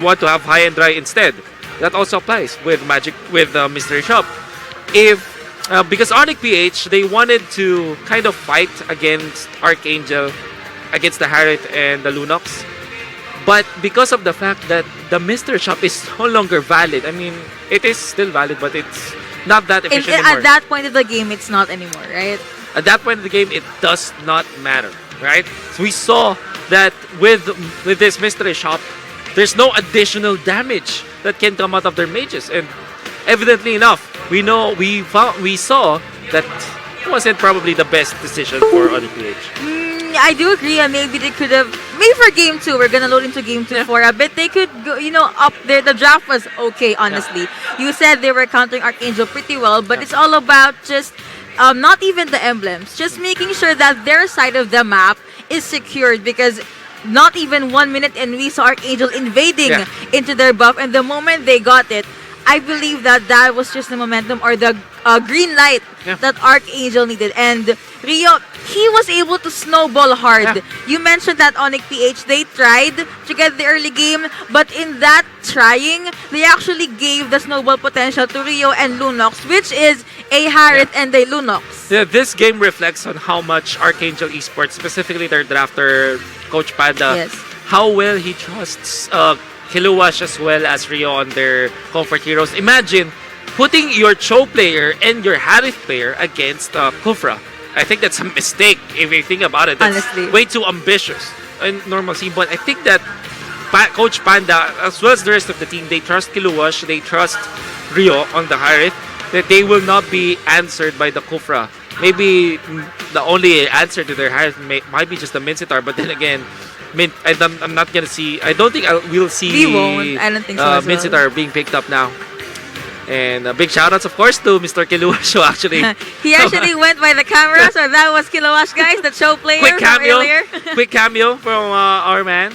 want to have high and dry instead. That also applies with Magic with Mystery Shop. If because Onic PH, they wanted to kind of fight against Arkangel, against the Harith and the Lunox. But because of the fact that the Mystery Shop is no longer valid, I mean, it is still valid, but it's not that efficient anymore. At that point of the game, it's not anymore, right? At that point of the game, it does not matter, right? So we saw that with this Mystery Shop, there's no additional damage that can come out of their mages, and evidently enough, we saw that it wasn't probably the best decision for Onic PH. I do agree, and maybe they could have. Maybe for game 2, we're gonna load into game 2 for a bit. They could go, up there. The draft was okay, honestly. You said they were countering Arkangel pretty well, but it's all about just not even the emblems, just making sure that their side of the map is secured, because not even 1 minute and we saw Arkangel invading into their buff, and the moment they got it, I believe that was just the momentum or the green light that Arkangel needed. And Rio, he was able to snowball hard. You mentioned that Onic PH, they tried to get the early game, but in that trying, they actually gave the snowball potential to Rio and Lunox, which is a Harith and a Lunox. Yeah, this game reflects on how much Arkangel esports, specifically their drafter, Coach Panda, how well he trusts Kiluwash as well as Rio on their comfort heroes. Imagine putting your Cho player and your Harith player against Kufra. I think that's a mistake if you think about it. That's honestly way too ambitious in normal scene. But I think that Coach Panda, as well as the rest of the team, they trust Kiluwash, they trust Rio on the Harith, that they will not be answered by the Kufra. Maybe the only answer to their Harith might be just the Mincitar, but then again, I'm not gonna see. I don't think we'll see. We won't. I don't think so. Mincitar being picked up now. And big shoutouts, of course, to Mr. Kiluwash, who actually he actually went by the camera, so that was Kiluwash, guys, the show player quick cameo, from earlier. quick cameo from our man.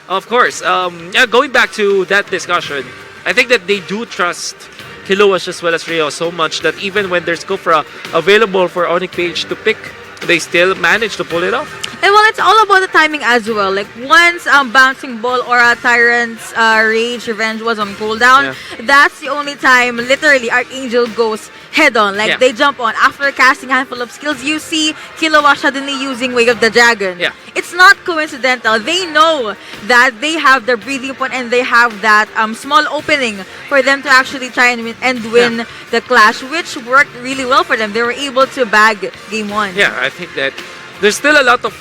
Of course. Going back to that discussion, I think that they do trust Kiluwash as well as Rio so much that even when there's Kufra available for Onic PH to pick, they still manage to pull it off. And well, it's all about the timing as well. Like once Bouncing Ball or a Tyrant's Rage Revenge was on cooldown, that's the only time literally Arkangel goes head on. Like they jump on. After casting a handful of skills, you see Kiluwash suddenly using Way of the Dragon. It's not coincidental. They know that they have the breathing point and they have that small opening for them to actually try and win the clash, which worked really well for them. They were able to bag game 1. Yeah, I think that there's still a lot of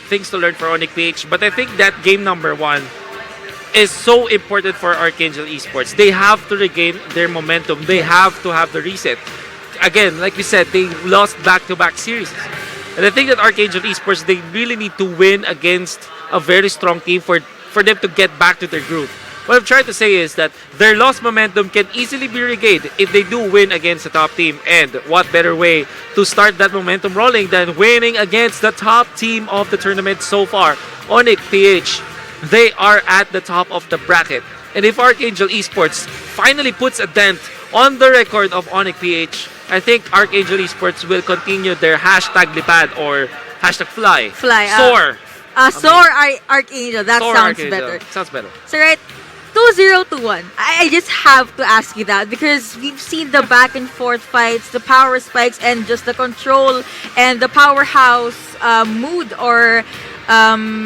things to learn for Onic PH, but I think that game number 1 is so important for Arkangel esports. They have to regain their momentum. They have to have the reset. Again, like we said, they lost back-to-back series. And I think that Arkangel esports, they really need to win against a very strong team for them to get back to their groove. What I'm trying to say is that their lost momentum can easily be regained if they do win against the top team. And what better way to start that momentum rolling than winning against the top team of the tournament so far, Onic PH. They are at the top of the bracket. And if Arkangel esports finally puts a dent on the record of Onic PH, I think Arkangel esports will continue their hashtag lipad or hashtag fly. Soar. Soar Arkangel. That Soar sounds Arkangel. better. Sounds better. So right, 2-0-2-1. I just have to ask you that because we've seen the back and forth fights, the power spikes, and just the control and the powerhouse mood or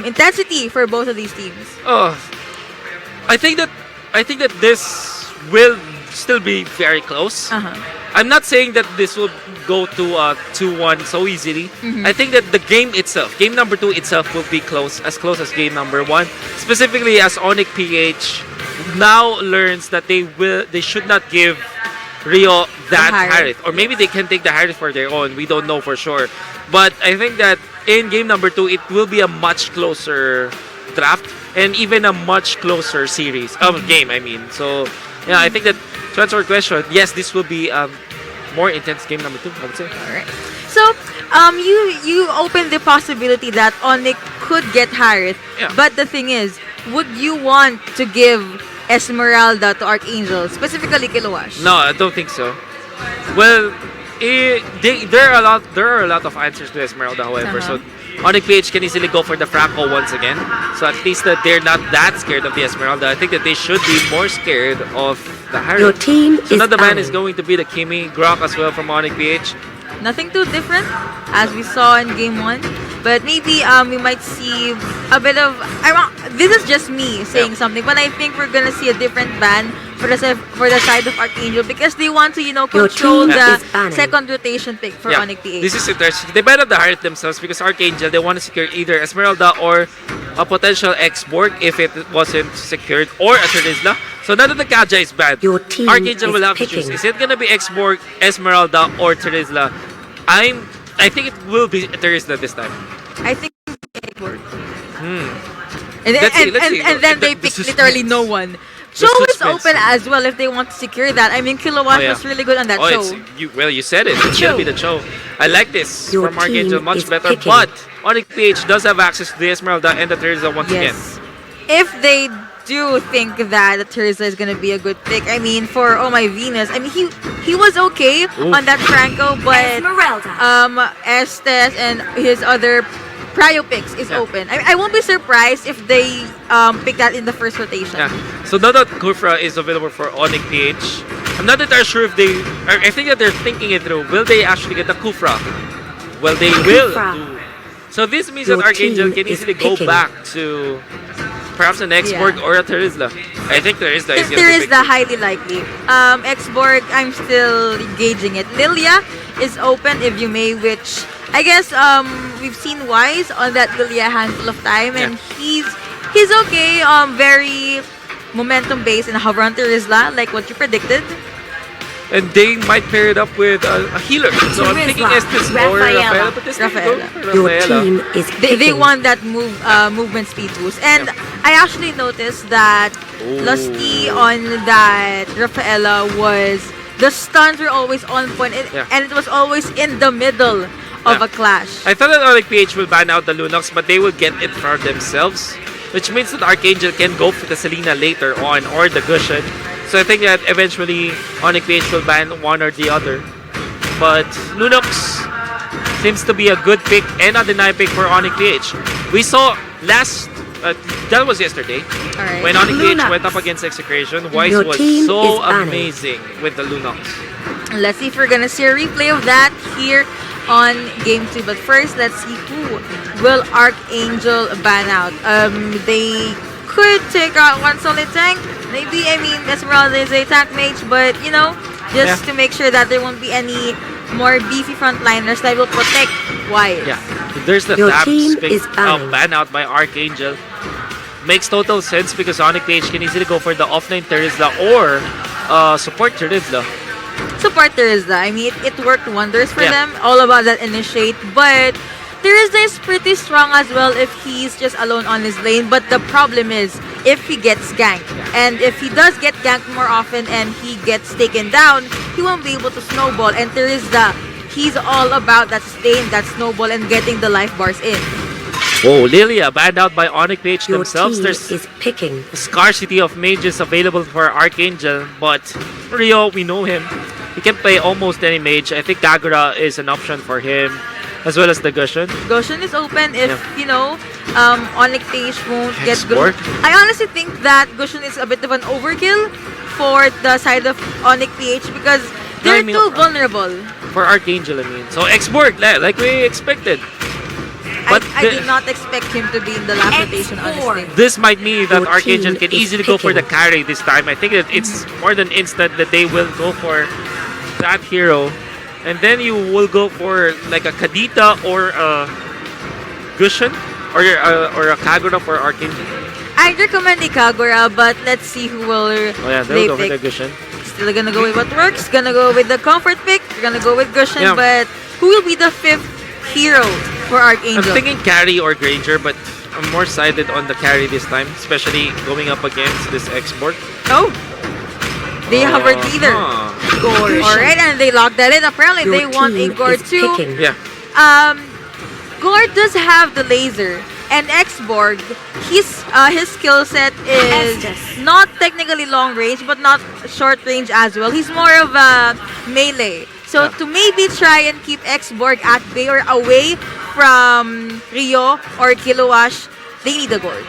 intensity for both of these teams. I think that this will still be very close. I'm not saying that this will go to 2-1 so easily. I think that the game itself, game number 2 itself, will be close as game number 1. Specifically, as Onic PH now learns that they should not give Rio that Harith, or maybe they can take the Harith for their own. We don't know for sure. But I think that in game number 2, it will be a much closer draft and even a much closer series game. I mean, so yeah, I think that to answer your question, yes, this will be more intense game number 2, I would say. Alright. So, you opened the possibility that Onic could get Harith, but the thing is, would you want to give Esmeralda to Arkangel, specifically Kiluwash? No, I don't think so. Well, there are a lot of answers to Esmeralda, however. So Onic PH can easily go for the Franco once again. So at least that they're not that scared of the Esmeralda. I think that they should be more scared of the Your Harriet. team So is now the ban is banned. going to be the Kimi Grok as well from Onic PH. Nothing too different as we saw in game 1. But maybe we might see a bit of... this is just me saying something, but I think we're gonna see a different ban for the side of Arkangel because they want to, control team the is banning. second rotation pick for Onic PH. This is interesting. They ban out the Harriet themselves because Arkangel, they want to secure either Esmeralda or a potential X-Borg if it wasn't secured, or a Terizla. So now that the Kaja is banned, Your team Arkangel is will have picking. to choose. Is it gonna be X-Borg, Esmeralda, or Terizla? I think it will be Terizla this time. I think it worked. And, Let's see. and then they The picked suspense. literally no one. Show is suspense. open as well if they want to secure that. I mean, Kilowatt was really good on that show. You said it. It's gonna be the show. I like this Your from Arkangel team much is better, picking. but Onic PH does have access to the Esmeralda and the Terizla once again. Yes. If they do think that the Terizla is gonna be a good pick, I mean, for Oh My Venus, I mean, he was okay on that Franco, but Estes and his other prio picks is open. I won't be surprised if they pick that in the first rotation. Yeah. So now that Kufra is available for Onic PH, I'm not entirely sure if they. I think that they're thinking it through. Will they actually get the Kufra? Well, they will. Kufra. So this means Your that Arkangel team can is easily go picking. back to perhaps an X-Borg or a Terizla. I think Terizla is going There to is the highly likely. X-Borg, I'm still gauging it. Lilia is open if you may, which I guess we've seen Wise on that Lilia a handful of time, and he's okay. Very momentum based and hover on Terizla, like what you predicted. And they might pair it up with a healer. So I'm thinking Terizla, Estes or Rafaela, but this Rafaela. Your Rafaela. team is They picking. want that movement speed boost. And I actually noticed that Lusty on that Rafaela was, the stuns were always on point, and it was always in the middle of a clash. I thought that Onic PH will ban out the Lunox, but they will get it for themselves, which means that Arkangel can go for the Selena later on or the Gushen. So I think that eventually Onic PH will ban one or the other. But Lunox seems to be a good pick and a deny pick for Onic PH. We saw that was yesterday, Alright. when Onic PH Lunox. went up against Execration. Wise Your was team so is banning. amazing with the Lunox. Let's see if we're gonna see a replay of that here on Game 2. But first, let's see who will Arkangel ban out. They could take out one solid tank. Maybe, I mean, Esmeralda is a tank mage, but, just to make sure that there won't be any more beefy frontliners that will protect Wise. Yeah, there's the Your tab team pick, is banning. ban out by Arkangel. Makes total sense because Onic PH can easily go for the offline Terizla or support Terizla. Support Terizla. I mean, it worked wonders for Yeah. them. All about that initiate. But Terizla is pretty strong as well if he's just alone on his lane. But the problem is if he gets ganked. And if he does get ganked more often and he gets taken down, he won't be able to snowball. And Terizla, he's all about that sustain, that snowball, and getting the life bars in. Oh, Lilia banned out by Onic PH Your themselves. team There's is picking. a scarcity of mages available for Arkangel, but Rio, we know him. He can play almost any mage. I think Kagura is an option for him, as well as the Gushen. Goshen is open if, Onic PH won't get Export. good. I honestly think that Goshen is a bit of an overkill for the side of Onic PH because they're I mean, too vulnerable. For Arkangel, I mean. So X-Borg, like we expected. But I did not expect him to be in the last rotation, honestly. this might mean that Your Arkangel team can is easily go for the picking. carry this time. I think that it's more than instant that they will go for that hero. And then you will go for like a Kadita or a Gushen or a Kagura for Arkangel. I'd recommend Ikagura, but let's see who will Oh yeah, they they'll go for pick. the Gushen. Still gonna go with what works. Gonna go with the comfort pick. Gonna go with Gushen, Yeah. but who will be the fifth hero for I'm Arkangel? thinking carry or Granger, but I'm more sided on the carry this time, especially going up against this X-Borg. Oh, they hovered either. Gore. Alright, and they locked that in. Apparently, Your they want a team Gore is too. picking. Yeah. Gore does have the laser, and X-Borg, his skill set is Estes. not technically long range, but not short range as well. He's more of a melee. So Yeah. to maybe try and keep X-Borg at bay or away from Rio or Kilowash, they need a gourd.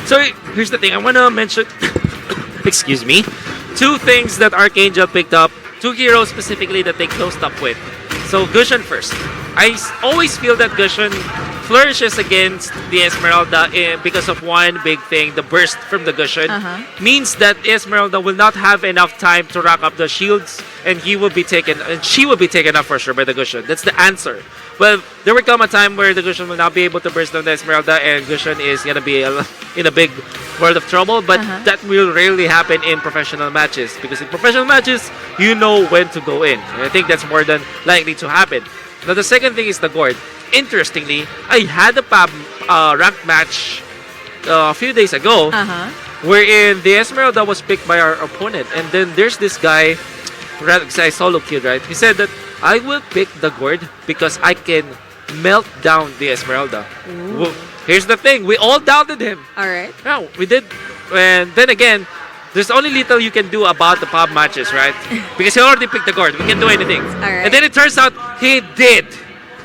So here's the thing. I want to mention, excuse me, two things that Arkangel picked up. Two heroes specifically that they closed up with. So Gushan first. Always feel that Gushan flourishes against the Esmeralda because of one big thing. The burst from the Gushan means that Esmeralda will not have enough time to rack up the shields, and she will be taken up for sure by the Gushan. That's the answer. Well, there will come a time where the Gushan will not be able to burst down the Esmeralda, and Gushan is gonna be in a big world of trouble. But that will rarely happen in professional matches, because in professional matches, you know when to go in. And I think that's more than likely to happen. Now, the second thing is the gourd. Interestingly, I had a ranked match a few days ago wherein the Esmeralda was picked by our opponent. And then there's this guy solo kid, right? He said that I will pick the gourd because I can melt down the Esmeralda. Well, here's the thing. We all doubted him. All right. Yeah, we did. And then again, there's only little you can do about the pub matches, right? Because he already picked the gourd. We can't do anything. Alright. And then it turns out he did.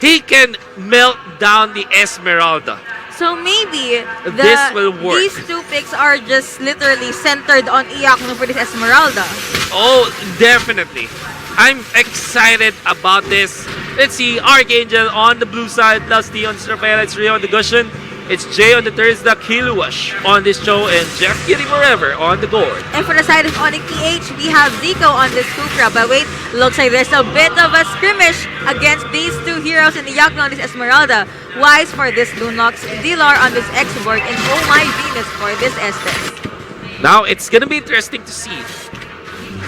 He can melt down the Esmeralda. So maybe This will work. these two picks are just literally centered on Iakno for this Esmeralda. Oh, definitely. I'm excited about this. Let's see. Arkangel on the blue side, Lusty on Rafael, it's Rio on the Gushan. It's Jay on the Thursday, Kiluash on this show, and Jeff Kitty Forever on the gourd. And for the side of Onic PH, we have Zico on this Cupra. But wait, looks like there's a bit of a skirmish against these two heroes in the Iakno on this Esmeralda. Wise for this Lunox, Dilar on this X-Board, and Oh My Venus for this Estes. Now, it's gonna be interesting to see.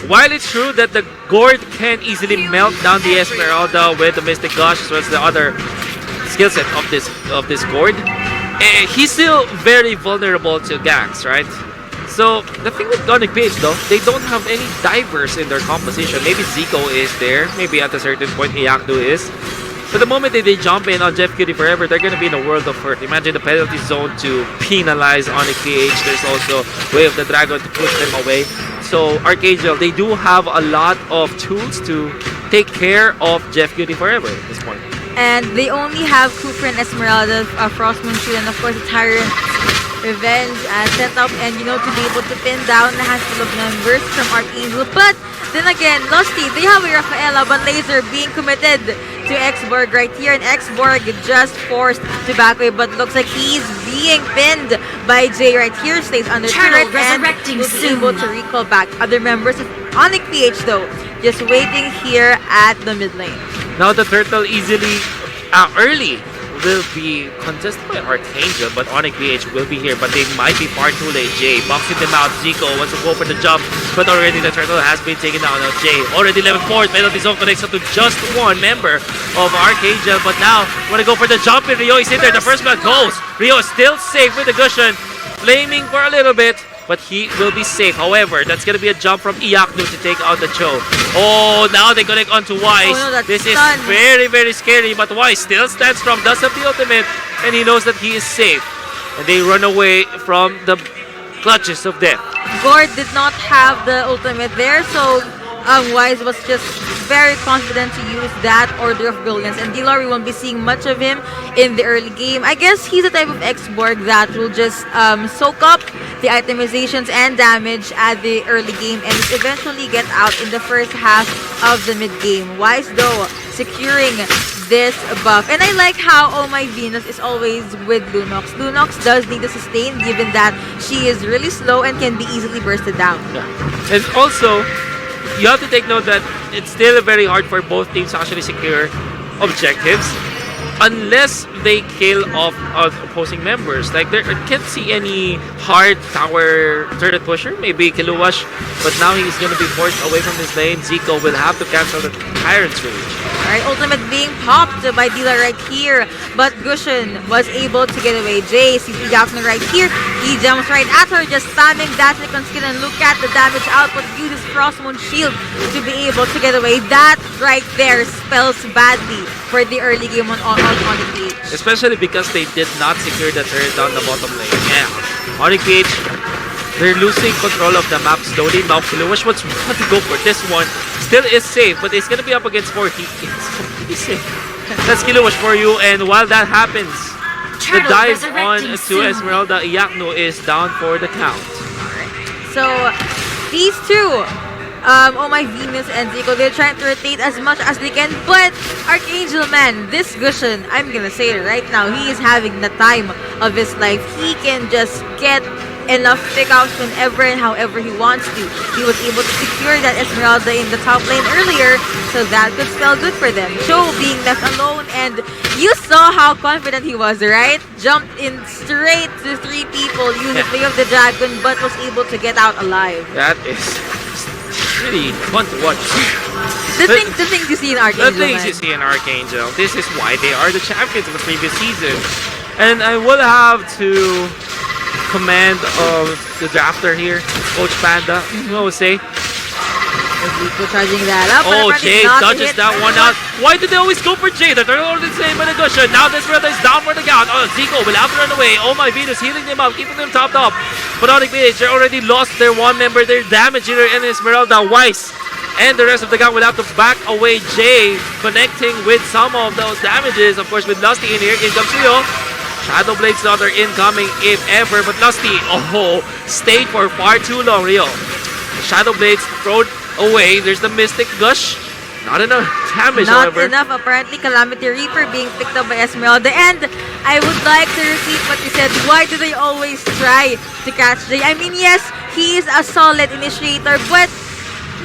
While it's true that the gourd can easily melt down the Esmeralda with the Mystic Gush as well as the other skill set of this gourd, he's still very vulnerable to ganks, right? So the thing with Onic PH though, they don't have any divers in their composition. Maybe Zico is there, maybe at a certain point Iakdu is. But the moment that they jump in on Jeff Cutie Forever, they're gonna be in a world of hurt. Imagine the penalty zone to penalize Onic PH. There's also Way of the Dragon to push them away. So Arkangel, they do have a lot of tools to take care of Jeff Cutie Forever at this point. And they only have Cooper and Esmeralda, Frostmoon Shield, and of course the Tyrant Revenge set up, and to be able to pin down a handful of members from Arkangel. But then again, Lusty, they have a Rafaela, but Laser being committed to X-Borg right here, and X-Borg just forced to back away, but looks like he's being pinned by Jay right here, stays under turret, and will be able to recall back other members of Onic PH though, just waiting here at the mid lane. Now the turtle easily early will be contested by Arkangel, but Onic PH will be here, but they might be far too late. Jay boxing them out. Zico wants to go for the jump, but already the turtle has been taken down. Now Jay already level 4. Penalty zone connects up to just one member of Arkangel, but now want to go for the jump, and Rio is in there. The first blood goes. Rio is still safe with the Gushan, flaming for a little bit, but he will be safe. However, that's going to be a jump from Iaknu to take out the Cho. Oh, now they connect onto Wise. Oh, no, this is very, very scary, but Wise still stands strong, does have the ultimate, and he knows that he is safe. And they run away from the clutches of death. Gord did not have the ultimate there, so Wise was just very confident to use that Order of Brilliance, and Dilar, we won't be seeing much of him in the early game. I guess he's the type of X-Borg that will just soak up the itemizations and damage at the early game and eventually get out in the first half of the mid game. Wise though securing this buff, and I like how Oh My Venus is always with Lunox. Lunox does need to sustain given that she is really slow and can be easily bursted down. Yeah. And also, you have to take note that it's still very hard for both teams to actually secure objectives unless they kill off opposing members. Like, I can't see any hard tower turret pusher, maybe Kiluwash, but now he's going to be forced away from his lane. Zico will have to cancel the Tyrant's Rage. Alright, ultimate being popped by Dila right here, but Gushan was able to get away. Jay sees Iakno right here. He jumps right at her, just spamming that second skill, and look at the damage output. Uses Frostmoon Shield to be able to get away. That right there spells badly for the early game on Onic PH. Especially because they did not secure the turret down the bottom lane. Yeah, Onic PH, they're losing control of the map slowly. Now Kiluwash wants to go for this one. Still is safe, but he's gonna be up against 4. He is completely safe. That's Kilowash for you. And while that happens, the Turtle dive on resurrecting to soon. Esmeralda Iakno is down for the count. So these two, Oh My Venus and Zico, they're trying to rotate as much as they can, but Arkangel, man, this Gushin, I'm gonna say it right now, he is having the time of his life. He can just get enough pickouts whenever and however he wants to. He was able to secure that Esmeralda in the top lane earlier, so that could spell good for them. Cho being left alone, and you saw how confident he was, right? Jumped in straight to 3 people, used the play of the dragon, but was able to get out alive. That is really fun to watch. The things you see in Arkangel, The things man. you see in Arkangel. This is why they are the champions of the previous season. And I will have to command of the drafter here, Coach Panda. I will say. Zico charging that up. Oh, but apparently Jade not dodges hit. that one out. Why did they always go for Jade? They're already saying by the Gushin. Now this brother is down for the count. Oh, Zico will have to run away. Oh My Venus healing them up, keeping them topped up. But Onic PH, they already lost their one member, their damage hitter, and Esmeralda Weiss. And the rest of the gang will have to back away. Jay connecting with some of those damages. Of course, with Lusty in here. In comes Rio. Shadow Blade Slaughter incoming if ever. But Lusty, stayed for far too long, Rio. Shadow Blades thrown away. There's the Mystic Gush. Not enough damage, Not however. enough. Apparently, Calamity Reaper being picked up by Esmeralda. And I would like to repeat what you said. Why do they always try to catch Jay? I mean, yes, he is a solid initiator, but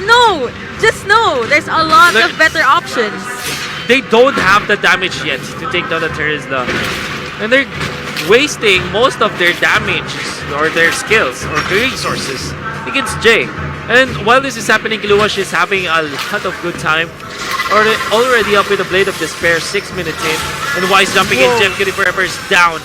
no, just no. There's a lot of better options. They don't have the damage yet to take down the Terizla. And they're wasting most of their damage or their skills or resources against Jay. And while this is happening, Kiluwash is having a lot of good time. Already up with a Blade of Despair, 6 minutes in. And Wise jumping in, Jeff Kitty Forever is down.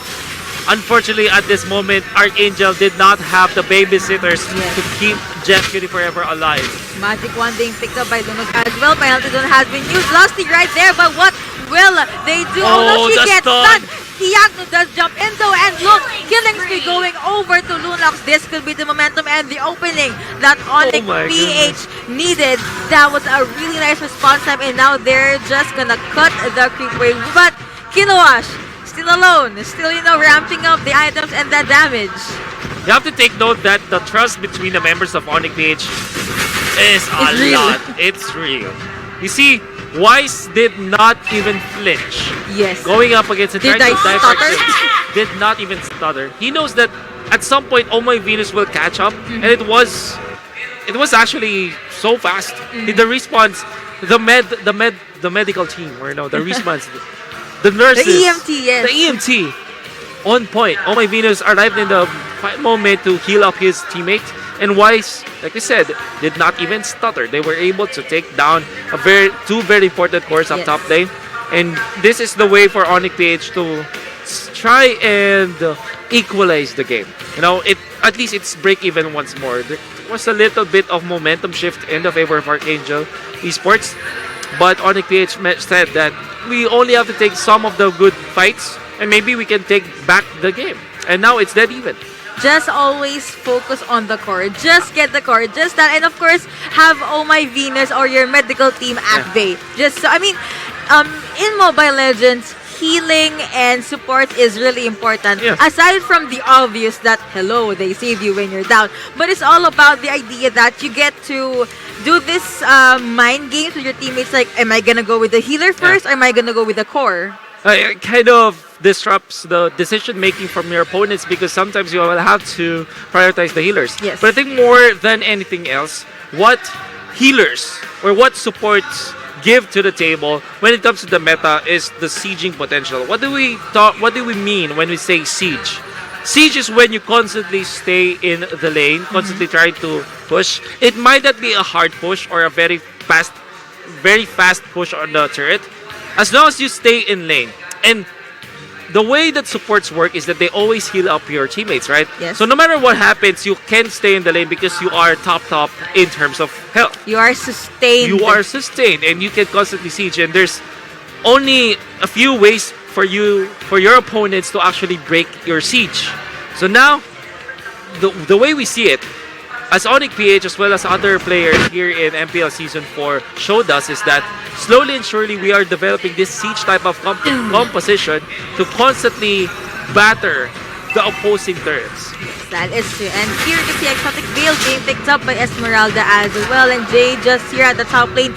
Unfortunately, at this moment, Arkangel did not have the babysitters to keep Jeff Kitty Forever alive. Magic Wand being picked up by Lunos as well. Penalty zone has been used. Lusty right there, but what will they do? Oh, no, she the gets stun. stunned. Iagno does jump into, and look, Killing Spree going over to Lunox. This could be the momentum and the opening that Onic my PH needed. That was a really nice response time, and now they're just gonna cut the creep wave. But Kilowash, still alone, still, ramping up the items and the damage. You have to take note that the trust between the members of Onic PH is a It's real. lot. It's real. You see, Wise did not even flinch. Yes. Going up against a Did trying to I dive stutter? action, did not even stutter. He knows that at some point, Oh My Venus will catch up, and it was actually so fast. The response, the medical team, or no, the response, the nurses, The EMT, yes. the EMT, on point. Oh My Venus arrived in the right moment to heal up his teammate. And Wise, like I said, did not even stutter. They were able to take down two very important cores up Yes. top lane. And this is the way for Onic PH to try and equalize the game. At least it's break even once more. There was a little bit of momentum shift in the favor of Arkangel esports. But Onic PH said that we only have to take some of the good fights and maybe we can take back the game. And now it's dead even. Just always focus on the core. Just get the core. Just that. And of course, have Oh My Venus or your medical team at bay. Just so, in Mobile Legends, healing and support is really important. Yeah. Aside from the obvious that, hello, they save you when you're down. But it's all about the idea that you get to do this mind games with your teammates. Like, am I gonna go with the healer first or am I gonna go with the core? It kind of disrupts the decision making from your opponents because sometimes you will have to prioritize the healers. Yes. But I think more than anything else, what healers or what supports give to the table when it comes to the meta is the sieging potential. What do we mean when we say siege? Siege is when you constantly stay in the lane, constantly trying to push. It might not be a hard push or a very fast push on the turret, as long as you stay in lane. And the way that supports work is that they always heal up your teammates, right? Yes. So no matter what happens, you can stay in the lane because you are top in terms of health. You are sustained. You are sustained and you can constantly siege, and there's only a few ways for your opponents to actually break your siege. So now the way we see it, as Onic PH as well as other players here in MPL Season 4 showed us is that slowly and surely we are developing this siege type of composition to constantly batter the opposing turrets. That is true. And here you see Exotic Veil being picked up by Esmeralda as well. And Jay just here at the top lane.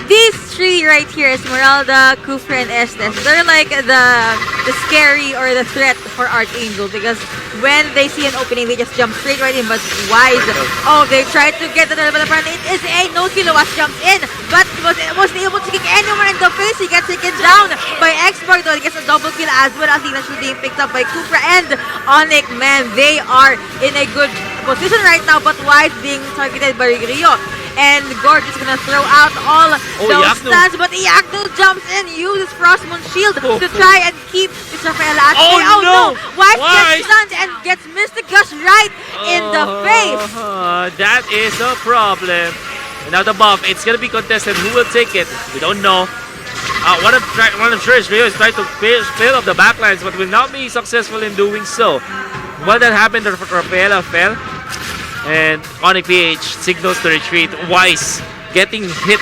These three right here, Esmeralda, Kufra, and Estes, they're like the scary or the threat for Arkangel because when they see an opening, they just jump straight right in. But Wise, oh, they tried to get the turret, but apparently it is a no Kilowatt jumps in, but wasn't able to kick anyone in the face. He gets taken down by Expert, though he gets a double kill as well as eventually being picked up by Kufra and Onic. Man, they are in a good position right now, but Wise being targeted by Rio. And Gorge is gonna throw out all those stuns, but Iagno jumps in, uses Frostmoon Shield to try and keep this Rafaela at bay. Oh no! Wise gets stunned and gets Mystic Gush right in the face. That is a problem. And now the buff, it's gonna be contested. Who will take it? We don't know. What I'm sure is Rio is trying to fill up the backlines, but will not be successful in doing so. What that happened, Rafaela fell. And Onic PH signals to retreat. Wise getting hit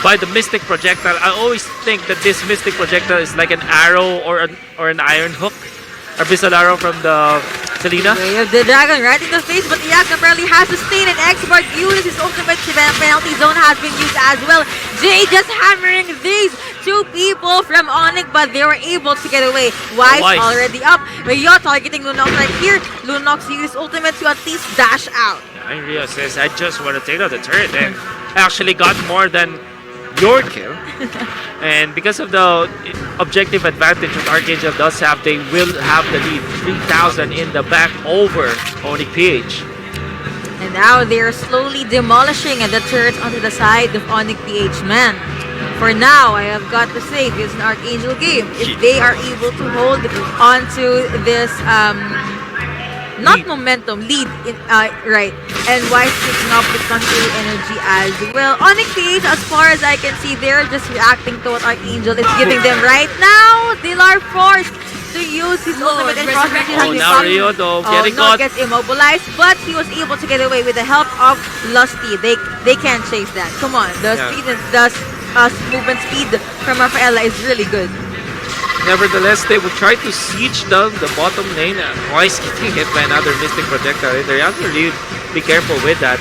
by the Mystic Projectile. I always think that this Mystic Projectile is like an arrow or an iron hook. Or Bissell Arrow from the Selena. Way of the Dragon right in the face, but Iagno apparently has sustained an Expert uses his ultimate penalty zone has been used as well. Jay just hammering these two people from Onic, but they were able to get away. Wise already up. Rio targeting Lunox right here. Lunox used ultimate to at least dash out. And Rio says, I just want to take out the turret and actually got more than your kill. And because of the objective advantage that Arkangel does have, they will have the lead 3,000 in the back over Onic PH. And now they're slowly demolishing the turrets onto the side of Onic PH. Man, for now, I have got to say, this is an Arkangel game. If they are able to hold onto this not momentum, lead, right. And Wise picking up with contrary energy as well. Onic PH, as far as I can see, they're just reacting to what Arkangel is giving them right now. Dilar forced to use his ultimate and cross-match. Now Rio though, getting caught. Gets immobilized, but he was able to get away with the help of Lusty. They can't chase that. Come on, the speed and the movement speed from Rafaela is really good. Nevertheless, they will try to siege down the bottom lane. Wise getting hit by another Mystic Projectile. They have to really be careful with that.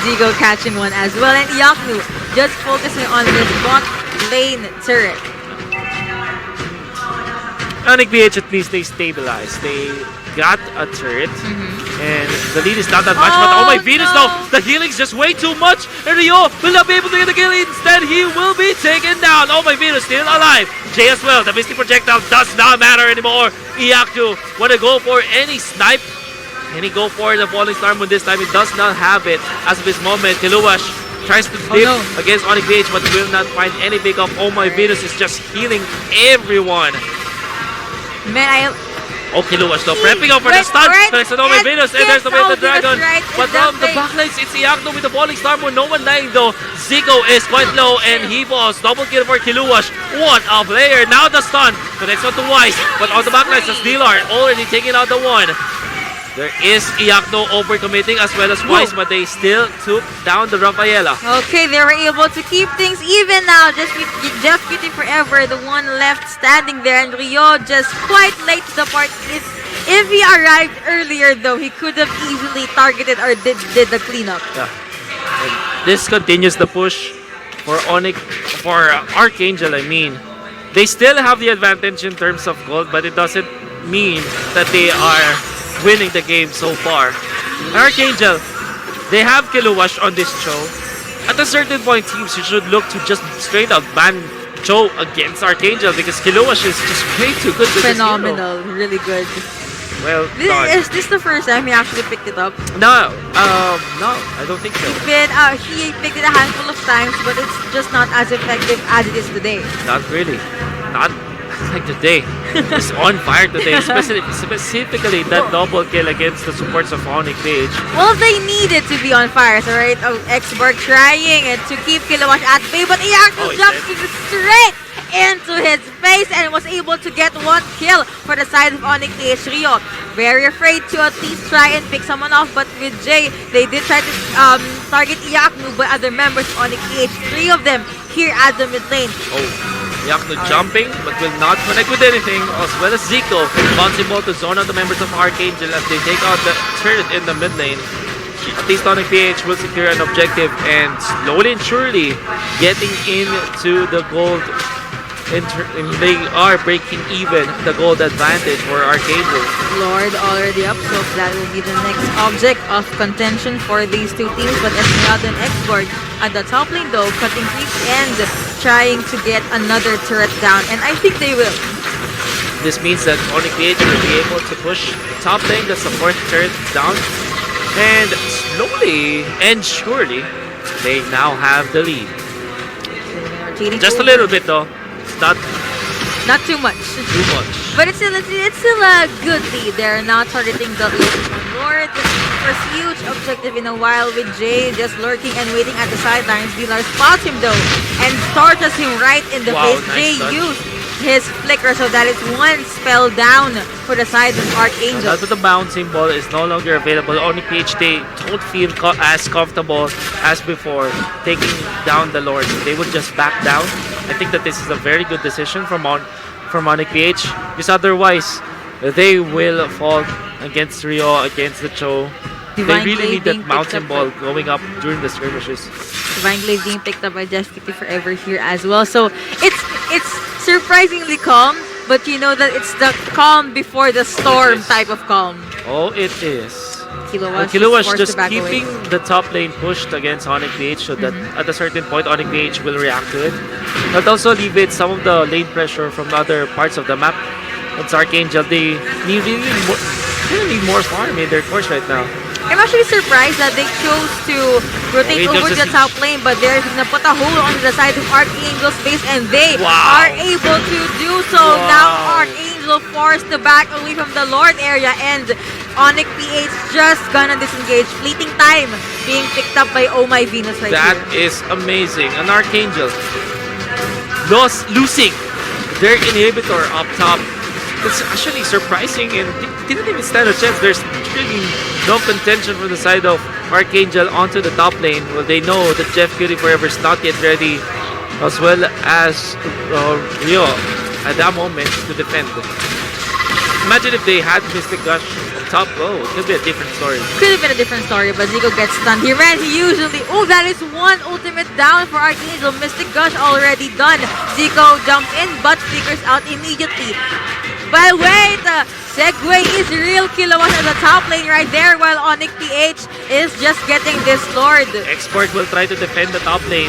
Jigo catching one as well. And Iagno just focusing on this bot lane turret. Onic PH, at least they stabilized. They got a turret. And the lead is not that much, but oh my Venus though, the healing's just way too much, and Rio will not be able to get the kill. Instead, he will be taken down. Oh my Venus still alive. Jay as well, the Mystic Projectile does not matter anymore. Iagno want to go for any snipe. Can he go for the Falling Star Moon this time? He does not have it as of this moment. Kiluwash tries to dip against Onic PH, but will not find any pickup. Oh my Venus is just healing everyone. Man, Kiluwash though, prepping up for the stun. Connects to Oh my Venus, and there's the way the dragon. But from the backlines, it's Iagno with the Falling Star Moon. No one dying though. Zico is quite low, and he falls. Double kill for Kiluwash. What a player. Now the stun connects on to Wise, but on the backlines, that's Dilar already taking out the one. There is Iagno overcommitting as well as Wise, but they still took down the Rafaela. Okay, they were able to keep things even now. Just with Jeff Kitty forever, the one left standing there, and Rio just quite late to the party. If he arrived earlier, though, he could have easily targeted or did the cleanup. Yeah. And this continues the push for Arkangel. I mean, they still have the advantage in terms of gold, but it doesn't mean that they are winning the game so far. Arkangel, they have Kiluwash on this show. At a certain point, teams should look to just straight up ban Cho against Arkangel because Kiluwash is just way too good. Phenomenal, really good. Well, is this the first time he actually picked it up? No, I don't think so. He picked it a handful of times, but it's just not as effective as it is today. Not really. Not like today. It's on fire today, specifically that double kill against the supports of Onic PH. Well, they needed to be on fire, so right? Expert trying to keep Kiluwash at bay, but Iagno jumps straight into his face and was able to get one kill for the side of Onic PH. Rio, very afraid to at least try and pick someone off, but with Jay, they did try to target Iaknu, but other members of Onic PH, 3 of them here at the mid lane. Oh, Yakno jumping, but will not connect with anything, as well as Zico. Bouncing ball to zone out the members of Arkangel as they take out the turret in the mid lane. At least Onic PH will secure an objective and slowly and surely getting into the gold. And they are breaking even the gold advantage for Arkangel. Lord already up, so that will be the next object of contention for these two teams. But Esmeralda and Export at the top lane though, cutting creeps and trying to get another turret down. And I think they will. This means that Onic PH will be able to push the top lane, the support turret down. And slowly and surely, they now have the lead. Just a little bit though. Not too much. Too much. But it's still a good lead. They're now targeting the Lord. First huge objective in a while with Jay just lurking and waiting at the sidelines. Villar spots him though and torches him right in the face. Nice Jay touch. used his flicker, so that is one spell down for the side of Arkangel. Now that the bouncing ball is no longer available, Onic PH, they don't feel as comfortable as before taking down the Lord. They would just back down. I think that this is a very good decision from Onic PH, because otherwise they will fall against Rio, against the Cho. Divine they really Blade need that being bouncing picked ball up going up during the skirmishes. Divine Glaive being picked up by Jeff Kitty Forever here as well. So it's surprisingly calm, but you know that it's the calm before the storm type of calm. Oh, it is. Kilowash just keeping the top lane pushed against Onic PH so that at a certain point Onic PH will react to it. But also alleviate some of the lane pressure from the other parts of the map. It's Arkangel, they really need more farm in their course right now. I'm actually surprised that they chose to rotate over to the top lane, but they're gonna put a hole on the side of Arkangel's base, and they are able to do so. Now Arkangel forced to back away from the Lord area, and Onic PH just gonna disengage. Fleeting time being picked up by Oh My Venus right That here. is amazing. An Arkangel losing their inhibitor up top. It's actually surprising and didn't even stand a chance. There's really no contention from the side of Arkangel onto the top lane. Well, they know that Jeff Cutie Forever is not yet ready, as well as Rio at that moment to defend. Imagine if they had Mystic Gush top. Oh, it could be a different story. Could have been a different story, but Zico gets stunned. He ran, he usually... Oh, that is one ultimate down for Arkangel. Mystic Gush already done. Zico jumps in, but figures out immediately. But wait, Segway is real. Kilowatt at the top lane right there, while Onic PH is just getting this Lord. Export will try to defend the top lane.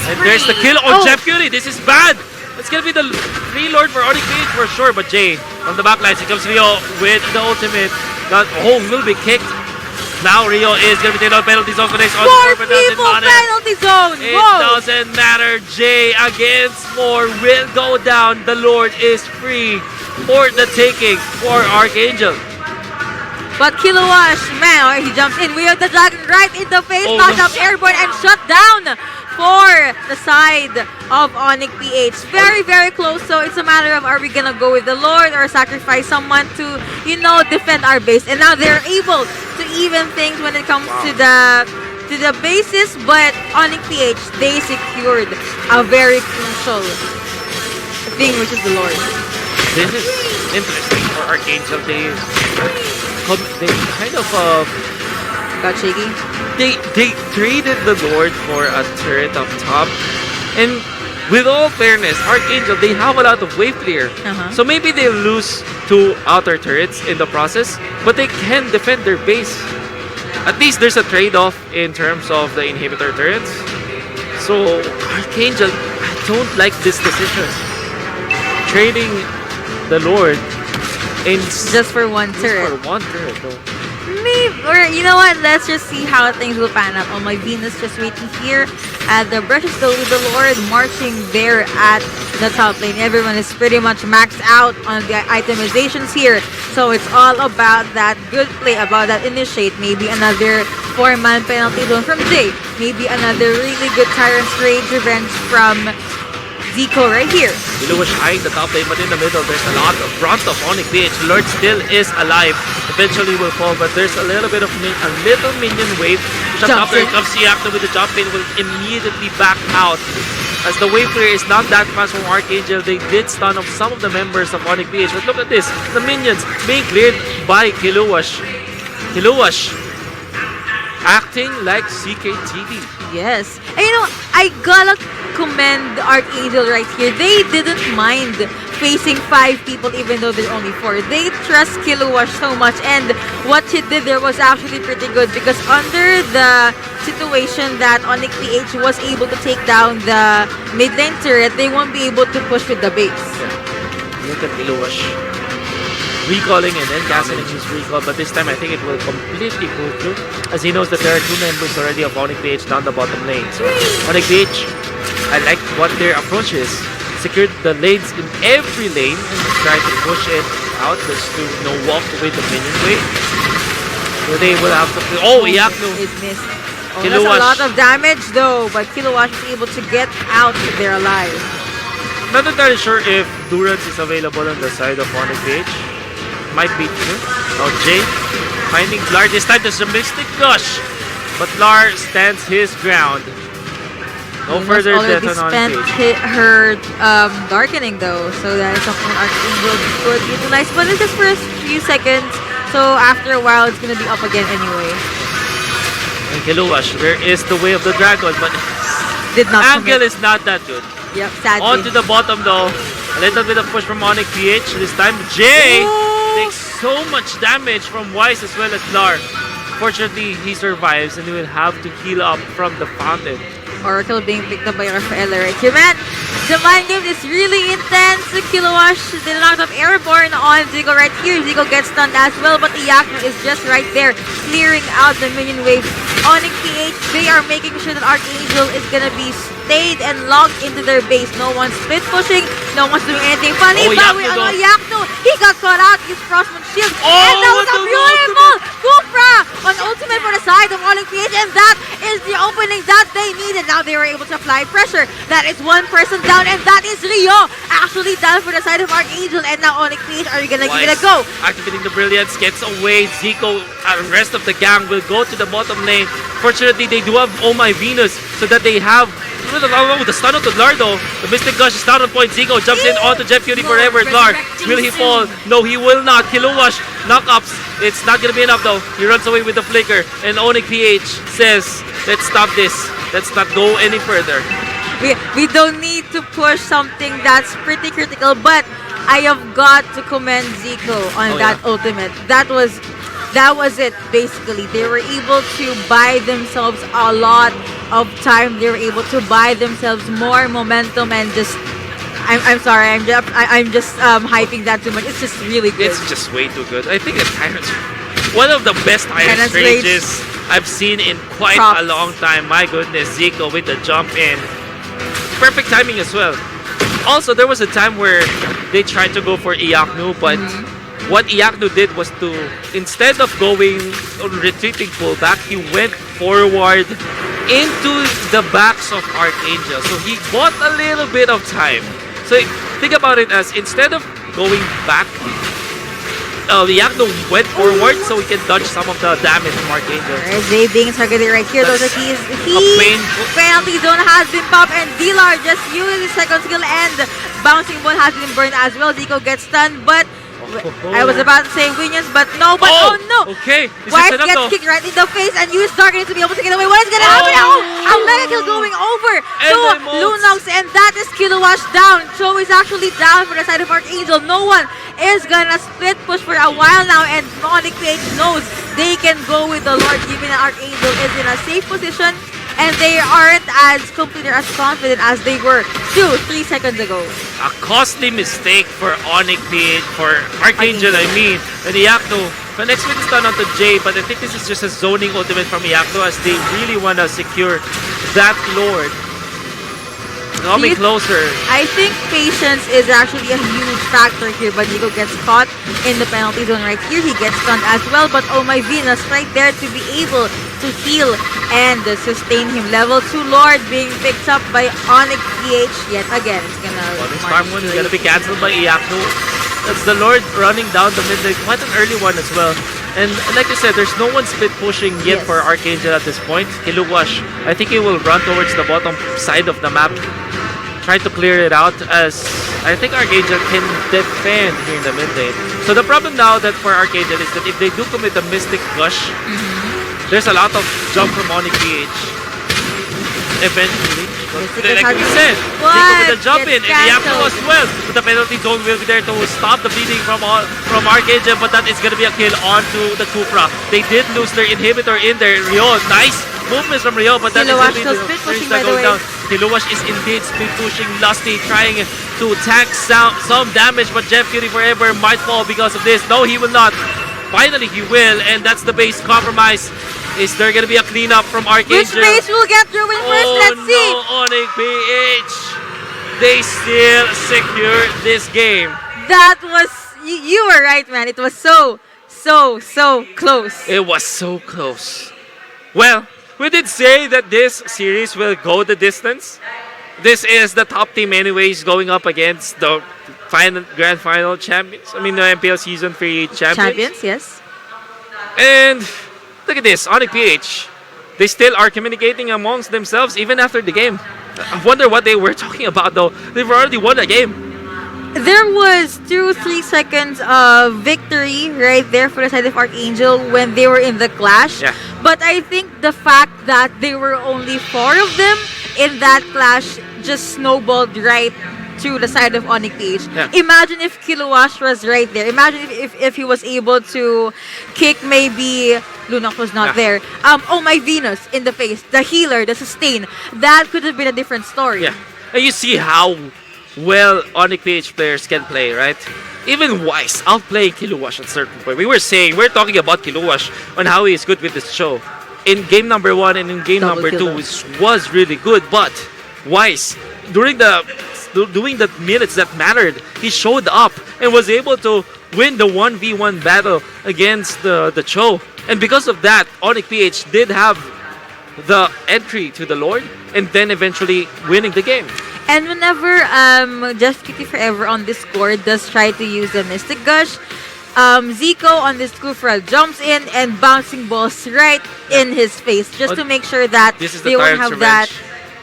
And there's the kill on Jeff Cutie. This is bad. It's gonna be the free Lord for Onic PH for sure. But Jay from the backlines, here comes Rio with the ultimate. That home will be kicked. Now Rio is gonna be taking out penalty zone for next on Four people penalty zone. It Whoa. doesn't matter. Jay against more will go down. The Lord is free for the taking for Arkangel. But Kilowash, man, he jumps in. We have the dragon right in the face, knocked up airborne and shut down for the side of Onic PH. Very, very close. So it's a matter of, are we gonna go with the Lord or sacrifice someone to, you know, defend our base? And now they're able to even things when it comes to the bases. But Onic PH, they secured a very crucial thing, which is the Lord. This is interesting for Arkangel. They kind of Got shaky. they traded the Lord for a turret up top, and with all fairness, Arkangel, they have a lot of wave clear, so maybe they lose 2 outer turrets in the process, but they can defend their base. At least there's a trade-off in terms of the inhibitor turrets. So Arkangel, I don't like this decision. Trading the Lord in Just for one turret. for one turret though. Maybe, or you know what, let's just see how things will pan out. Oh, my Venus just waiting here at the brushes though, with the Lord marching there at the top lane. Everyone is pretty much maxed out on the itemizations here, so it's all about that good play, about that initiate. Maybe another 4-man penalty zone from Jay, maybe another really good Tyrant's Rage revenge from Zico right here. Kiluash eyeing the top lane, but in the middle, there's a lot of front of Onic PH. Lord still is alive. Eventually will fall, but there's a little bit of a little minion wave. Just Jumps after in. it comes Siakna with the jump in, will immediately back out. As the wave clear is not that fast from Arkangel, they did stun off some of the members of Onic PH. But look at this, the minions being cleared by Kiluash. Kiluash acting like CKTV. Yes. And I gotta commend Arkangel right here. They didn't mind facing 5 people even though they're only 4. They trust Kiluash so much, and what she did there was actually pretty good because under the situation that Onic PH was able to take down the mid lane turret, they won't be able to push with the base. Look at Kiluash recalling and then canceling his recall, but this time I think it will completely pull through as he knows that there are 2 members already of Onic PH down the bottom lane. So Onic PH, I like what their approach is. Secured the lanes in every lane and try to push it out just to walk away the minion wave. So they will have to Iakno. It missed. That's a lot of damage though, but Kiluash is able to get out if they're alive. Not entirely sure if Durance is available on the side of Onic PH. Might be true. Now Jay finding Lar this time. There's a Mystic Gush, but Lar stands his ground. No further death on spent PH. her darkening though, so that is something Arkangel could utilize. But it's just for a few seconds, so after a while it's gonna be up again anyway. And Kiluash, where is the way of the dragon? But Did not Angel commit. is not that good. Yep, sadly. On to the bottom though. A little bit of push from Onic PH. This time Jay takes so much damage from Wise as well as Lar. Fortunately, he survives and he will have to heal up from the fountain. Oracle being picked up by Rafaela right here. Man, the mind game is really intense. Kiluash, they knocked up Airborne on Zico right here. Zico gets stunned as well, but Iakno is just right there, clearing out the minion wave. Onic PH, they are making sure that Arkangel is gonna be stayed and locked into their base. No one's split pushing, no one's doing anything funny. But Iakno, he got caught out, his crossman shield. And that was a beautiful Kufra on ultimate for the side of Onic PH, and that is the opening that they needed. Now they were able to apply pressure. That is 1 person down, and that is Rio actually down for the side of Arkangel. And now Onic PH, are you gonna give it a go? Activating the Brilliance, gets away. Zico and the rest of the gang will go to the bottom lane. Fortunately, they do have Oh My Venus, so that they have the stun onto Lardo. The Mystic Gush is down on point. Zico jumps in onto Jeff Cutie forever. Lar, will he fall? No, he will not. Kiluash, knockups. It's not gonna be enough though. He runs away with the flicker, and Onic PH says, "Let's stop this. Let's not go any further." We don't need to push something that's pretty critical, but I have got to commend Zico on that ultimate. That was it basically. They were able to buy themselves a lot of time. They were able to buy themselves more momentum, and just I'm sorry, I'm just hyping that too much. It's just really good. It's just way too good. I think it's one of the best Tyrant's Rage Rages I've seen in quite a long time. My goodness, Zico with the jump in. Perfect timing as well. Also, there was a time where they tried to go for Iaknu, but what Iaknu did was to, instead of going retreating pullback, he went forward into the backs of Arkangel. So he bought a little bit of time. So think about it as, instead of going back, Iakno went forward so he can dodge some of the damage from Arkangel. Zay being targeted right here. Those are keys. Penalty zone has been popped, and Dilar just used his second skill, and bouncing ball has been burned as well. Zico gets stunned, but I was about to say Winions, but no, but oh no! Okay, White gets kicked right in the face and used Darkening to be able to get away. What is gonna happen now? A mega kill going over to Lunox, and that is Kiluash down. Cho is actually down for the side of Arkangel. No one is gonna split push for a while now, and Onic PH knows they can go with the Lord, given that Arkangel is in a safe position, and they aren't as complete or as confident as they were 2-3 seconds ago. A costly mistake for Onic PH, for Arkangel, I mean. And Iakno connects with the stun onto Jay, but I think this is just a zoning ultimate from Iakno as they really want to secure that Lord. Coming closer. I think patience is actually a huge factor here, but Nico gets caught in the penalty zone right here. He gets stunned as well, but oh my Venus right there to be able to heal and sustain him. Level 2 Lord being picked up by Onic PH yet again. It's gonna This farm one is gonna be cancelled by Iaku. That's the Lord running down the mid lane. Quite an early one as well. And like I said, there's no one split pushing yet for Arkangel at this point. Kiluwash, I think he will run towards the bottom side of the map. Try to clear it out as I think Arkangel can defend here in the mid lane. So the problem now that for Arkangel is that if they do commit a Mystic Gush, there's a lot of jump from Onic PH. Eventually. Like we said, they go with the jump in, and Iaku as well. But the penalty zone will be there to stop the bleeding from Arkangel, but that is going to be a kill onto the Kufra. They did lose their inhibitor in there. Rio, nice movements from Rio, but that is going to be the first that goes down. Kiluwash is indeed speed pushing. Lusty trying to tank some damage, but Jeff Cutie Forever might fall because of this. No, he will not. Finally, he will, and that's the base compromise. Is there going to be a cleanup from Arkangel? Which base will get through in first? Let's see. No, Onic PH. They still secure this game. That was... You were right, man. It was so close. It was so close. Well, we did say that this series will go the distance. This is the top team anyways going up against the grand final champions. I mean, the MPL Season 3 champions. Yes. And look at this, Onic PH. They still are communicating amongst themselves even after the game. I wonder what they were talking about though. They've already won the game. There was 2-3 seconds of victory right there for the side of Arkangel when they were in the clash. Yeah. But I think the fact that there were only 4 of them in that clash just snowballed right to the side of Onic PH. Yeah. Imagine if Kiluwash was right there. Imagine if he was able to kick maybe Lunox was not there. Oh my Venus in the face. The healer, the sustain. That could have been a different story. Yeah. And you see how well Onic PH players can play, right? Even Wise outplaying Kiluwash at a certain point. We're talking about Kiluwash on how he is good with this show. In game number 1 and in game number 2 was really good, but Wise during the minutes that mattered, he showed up and was able to win the 1v1 battle against the Cho. And because of that, Onic PH did have the entry to the Lord and then eventually winning the game. And whenever Just Kitty Forever on Discord does try to use the Mystic Gush, Zico on this Kufra jumps in and bouncing balls right in his face just to make sure that they won't have that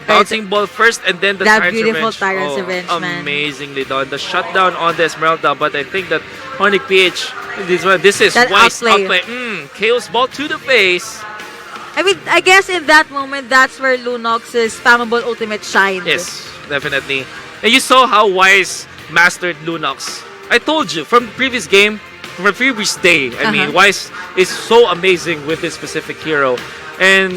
bouncing ball first and then the that Tyrant's beautiful Revenge. Tyrant's Revenge, man. Amazingly done. The shutdown on the Esmeralda, but I think that Onic PH, this is that Wise outplay. Chaos Ball to the face. I mean, I guess in that moment, that's where Lunox's spammable ultimate shined. Yes, definitely. And you saw how Wise mastered Lunox. I told you from the previous game, from the previous day, I mean, Wise is so amazing with this specific hero. And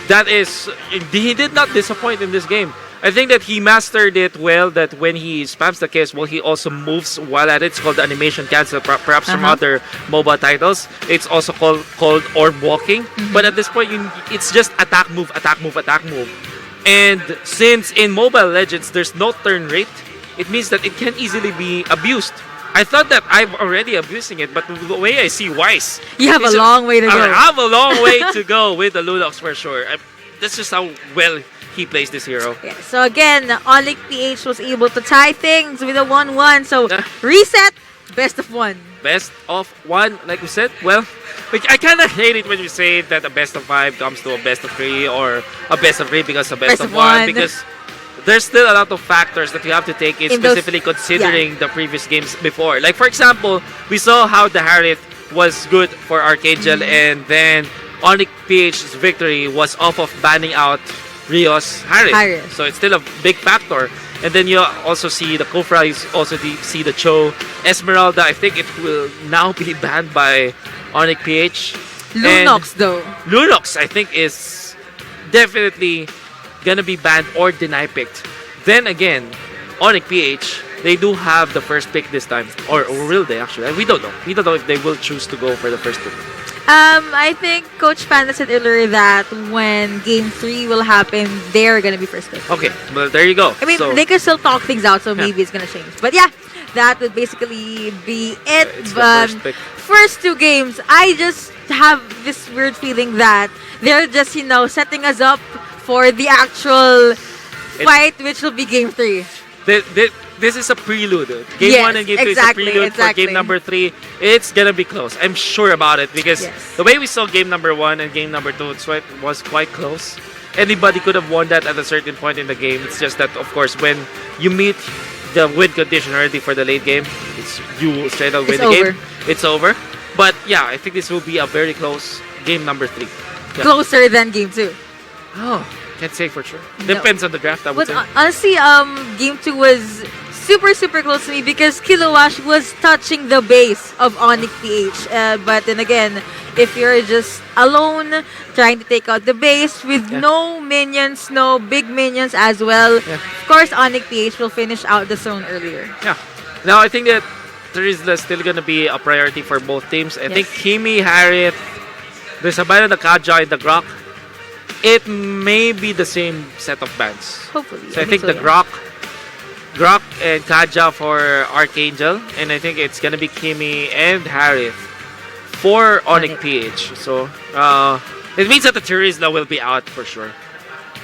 that is, he did not disappoint in this game. I think that he mastered it well, that when he spams the Chaos Ball, he also moves while at it. It's called the animation cancel, perhaps from other MOBA titles. It's also called orb walking. But at this point, it's just attack, move, attack, move, attack, move. And since in Mobile Legends, there's no turn rate, it means that it can easily be abused. I thought that I'm already abusing it, but the way I see Wise, you have a long way to go. I have a long way to go with the Lunox for sure. That's just how well he plays this hero. Yeah, so again, Onic PH was able to tie things with a 1-1. So reset, best of 1. Best of 1, like we said. Well, I kind of hate it when you say that a best of 5 comes to a best of 3 or a best of 3 becomes a best of 1 because there's still a lot of factors that you have to take in specifically considering the previous games before. Like, for example, we saw how the Harith was good for Arkangel and then Onic PH's victory was off of banning out Rio's Harith. So it's still a big factor. And then you also see the Kufra, you also see the Cho. Esmeralda, I think it will now be banned by Onic PH. Lunox though. Lunox, I think, is definitely gonna be banned or deny picked. Then again, Onic PH, they do have the first pick this time. Or will they actually? We don't know. We don't know if they will choose to go for the first pick. I think Coach Panda said earlier that when Game 3 will happen, they're gonna be first pick. Okay, well there you go. I mean, they can still talk things out, so maybe it's gonna change. But yeah, that would basically be it. It's the first pick. First 2 games, I just have this weird feeling that They're just, setting us up for the actual fight, which will be game 3. This is a prelude. Game Yes, 1 and Game 2 exactly, is a prelude exactly. for Game number 3. It's gonna be close. I'm sure about it because Yes. the way we saw Game number 1 and Game number 2 was quite close. Anybody could have won that at a certain point in the game. It's just that, of course, when you meet the win condition already for the late game, you straight up win It's the over. game. It's over. But yeah, I think this will be a very close Game number 3. Yeah. Closer than game 2. Oh, can't say for sure. No. Depends on the draft, I would But say. honestly, game 2 was super close to me because Kilowash was touching the base of Onic PH. But then again, if you're just alone trying to take out the base with no minions, no big minions as well, of course Onic PH will finish out the zone earlier. Yeah. Now, I think that Terizla is still going to be a priority for both teams. I think Kimi, Harriet, there's a ban on the Kaja and the Grok. It may be the same set of bans. Hopefully. So I think the Grok and Kaja for Arkangel, and I think it's going to be Kimi and Harriet for Onic PH. So it means that the Terizla will be out for sure.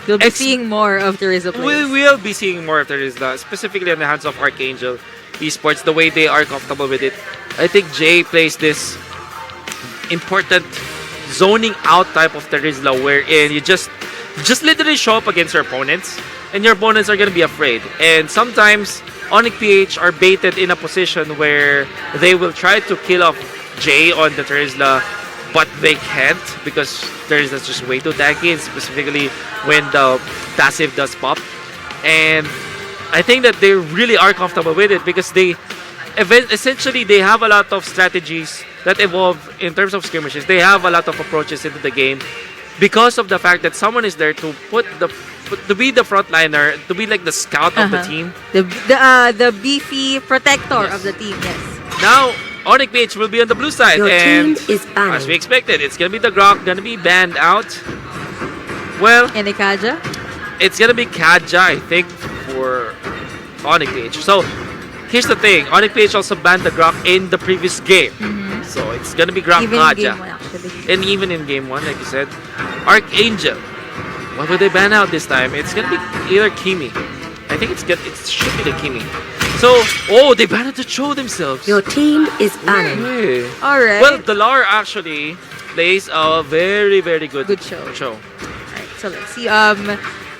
You'll be seeing more of Teresa plays. We will be seeing more of Terizla, specifically in the hands of Arkangel esports, the way they are comfortable with it. I think Jay plays this important zoning out type of Terizla wherein you just literally show up against your opponents and your opponents are going to be afraid. And sometimes Onic PH are baited in a position where they will try to kill off Jay on the Terizla, but they can't because Terizla's just way too tanky, and specifically when the passive does pop. And I think that they really are comfortable with it because essentially they have a lot of strategies that evolve in terms of skirmishes. They have a lot of approaches into the game because of the fact that someone is there to to be the frontliner, to be like the scout of the team. The beefy protector of the team, yes. Now, Onic PH will be on the blue side, Your and team is banned. as we expected, it's gonna be the Grok, gonna be banned out. Well, And Ikaja? it's gonna be Kaja, I think, for Onic PH. So, here's the thing. Onic PH also banned the Grok in the previous game. So, it's gonna be Grok Even in Kaja. game 1 actually. And even in game 1, like you said. Arkangel. What would they ban out this time? It's gonna be either Kimi. I think it should be the Kimi. So, they banned the Cho themselves. Your team is banned. Hey. Alright. Well, the Lar actually plays a very good Show. Alright, so let's see.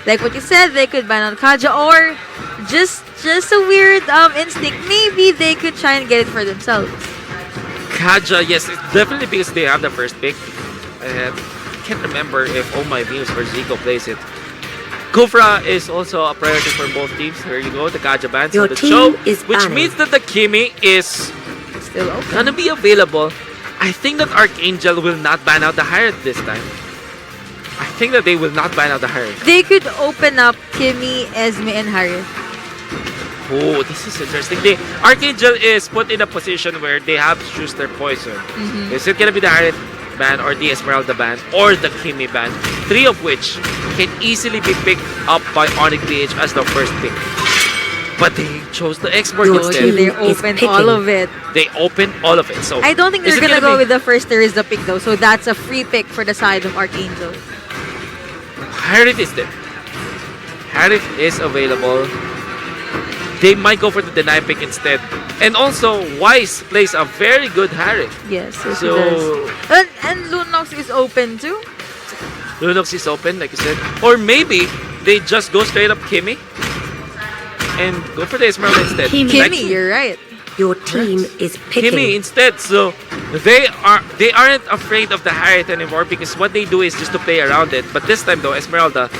Like what you said, they could ban on Kaja, or just a weird instinct. Maybe they could try and get it for themselves. Kaja, yes, it's definitely because they have the first pick. I can't remember if Oh My Beams or Zico plays it. Kufra is also a priority for both teams. There you go, the Kaja ban. So Your the team Cho, is which banned. means that the Kimi is Still open. gonna be available. I think that Arkangel will not ban out the Hyrat this time. I think that they will not ban out the Hyrat. They could open up Kimi, Esme, and Harith. Oh, this is interesting. Arkangel is put in a position where they have to choose their poison. Is it gonna be the Hyrat ban or the Esmeralda ban or the Kimi ban? Three of which can easily be picked up by Onic PH as the first pick. But they chose the export Your instead. team They is open picking. all of it. They open all of it. So I don't think is they're it gonna go be- with the first Teresa pick though, so that's a free pick for the side of Arkangel. Harith is there. Harith is available. They might go for the deny pick instead. And also, Wise plays a very good Harith. Yes, yes So- he does. And Lunox is open too. Lunox is open, like you said. Or maybe they just go straight up Kimi and go for the Esmeralda instead. Kimi. Like- Kimi, you're right. Your team is picking. Kimi instead. So they aren't afraid of the Harith anymore because what they do is just to play around it. But this time though, Esmeralda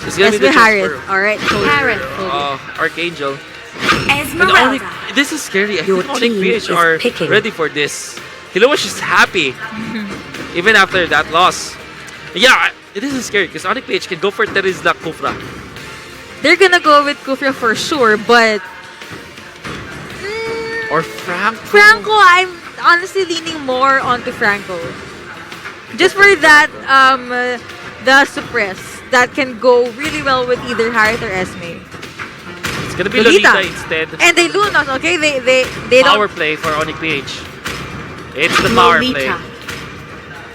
is gonna Esme be the Harith. choice Alright, Harith. for Archangel. And Esmeralda. this is scary. I Your think Onic team PH is are picking. ready for this. Kilowash is happy even after that loss. Yeah, this is scary because Onic PH can go for Terizla Kufra. They're gonna go with Kufra for sure, but Or Franco. Franco, I'm honestly leaning more onto Franco. Just for that, the suppress that can go really well with either Harith or Esme. It's gonna be Lolita. Lolita instead. And they Lunox, okay? They Power don't. play for Onic PH. It's the power play. Lolita.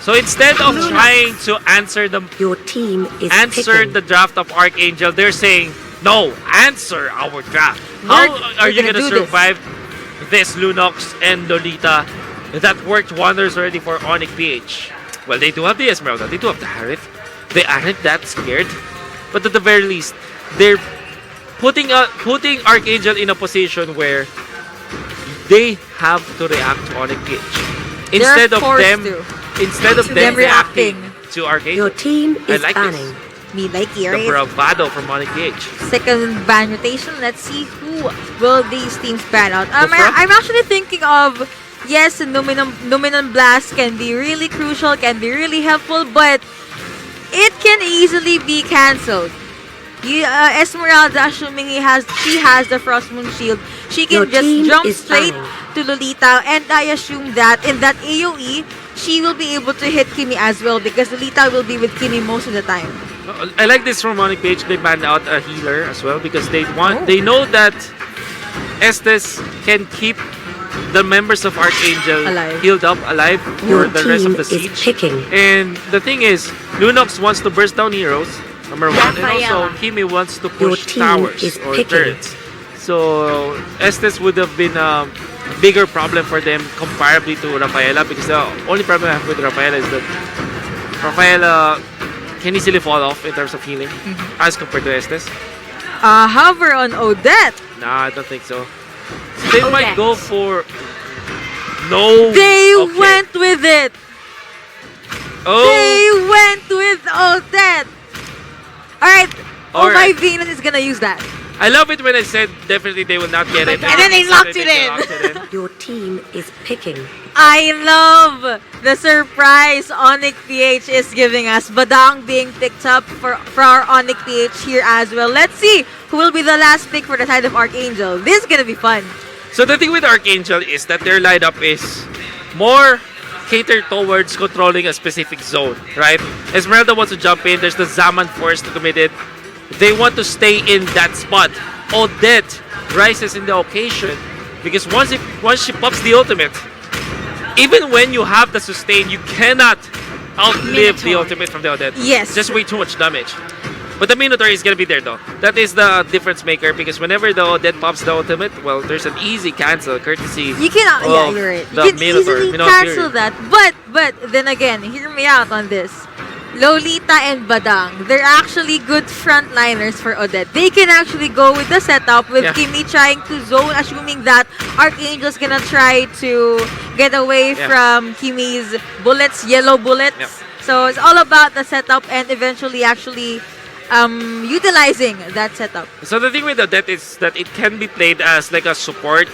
So instead of trying to answer Your team is answer picking. the draft of Arkangel, they're saying, no, answer our draft. How are you gonna going to do this. survive this Lunox and Lolita that worked wonders already for Onic PH? Well, they do have the Esmeralda, they do have the Harith. They aren't that scared. But at the very least, they're putting Arkangel in a position where they have to react to Onic PH. Instead of forced them to. them reacting to Your Arkangel. team I is like banning. this. Me like The Eris. bravado from Onic PH. Second ban rotation. Let's see who will these teams ban out. Kufra? I'm actually thinking of, yes, Numinum Blast can be really crucial, can be really helpful, but it can easily be cancelled. Esmeralda, assuming she has the Frost Moon Shield, she Your can just team jump is straight banning. to Lolita, and I assume that in that AoE, she will be able to hit Kimi as well because Lolita will be with Kimi most of the time. I like this from Onic PH. They banned out a healer as well because they Oh. they know that Estes can keep the members of Arkangel Alive. healed up alive for Your the rest of team the is siege. picking. And the thing is, Lunox wants to burst down heroes, number one, and also Rafaela. Kimi wants to Your push team towers is or picking. turrets. So Estes would have been a bigger problem for them comparably to Rafaela because the only problem I have with Rafaela is that Rafaela can easily fall off in terms of healing as compared to Estes. Hover on Odette. Nah, I don't think so. They might Odette. go for no. They Okay. went with it. Oh, They went with Odette. Alright. Oh, my Alright. Venus is gonna use that. I love it when I said definitely they will not get it. And then they locked it in. Your team is picking. I love the surprise Onic PH is giving us. Badang being picked up for our Onic PH here as well. Let's see who will be the last pick for the side of Arkangel. This is gonna be fun. So the thing with Arkangel is that their lineup is more catered towards controlling a specific zone, right? Esmeralda wants to jump in. There's the Zaman Force to commit it. They want to stay in that spot. Odette rises in the occasion because once she pops the ultimate, even when you have the sustain, you cannot outlive the Minotaur. ultimate from the Odette. Yes. Just way too much damage. But the Minotaur is gonna be there though. That is the difference maker because whenever the Odette pops the ultimate, well, there's an easy cancel courtesy. You can, yeah, of you're right. the You can Minotaur, easily Minotaur cancel Fury. that. But then again, hear me out on this. Lolita and Badang, they're actually good frontliners for Odette. They can actually go with the setup with Yeah. Kimi trying to zone, assuming that Archangel's gonna try to get away Yeah. from Kimi's bullets, yellow bullets. Yep. So it's all about the setup and eventually actually utilizing that setup. So the thing with Odette is that it can be played as like a support,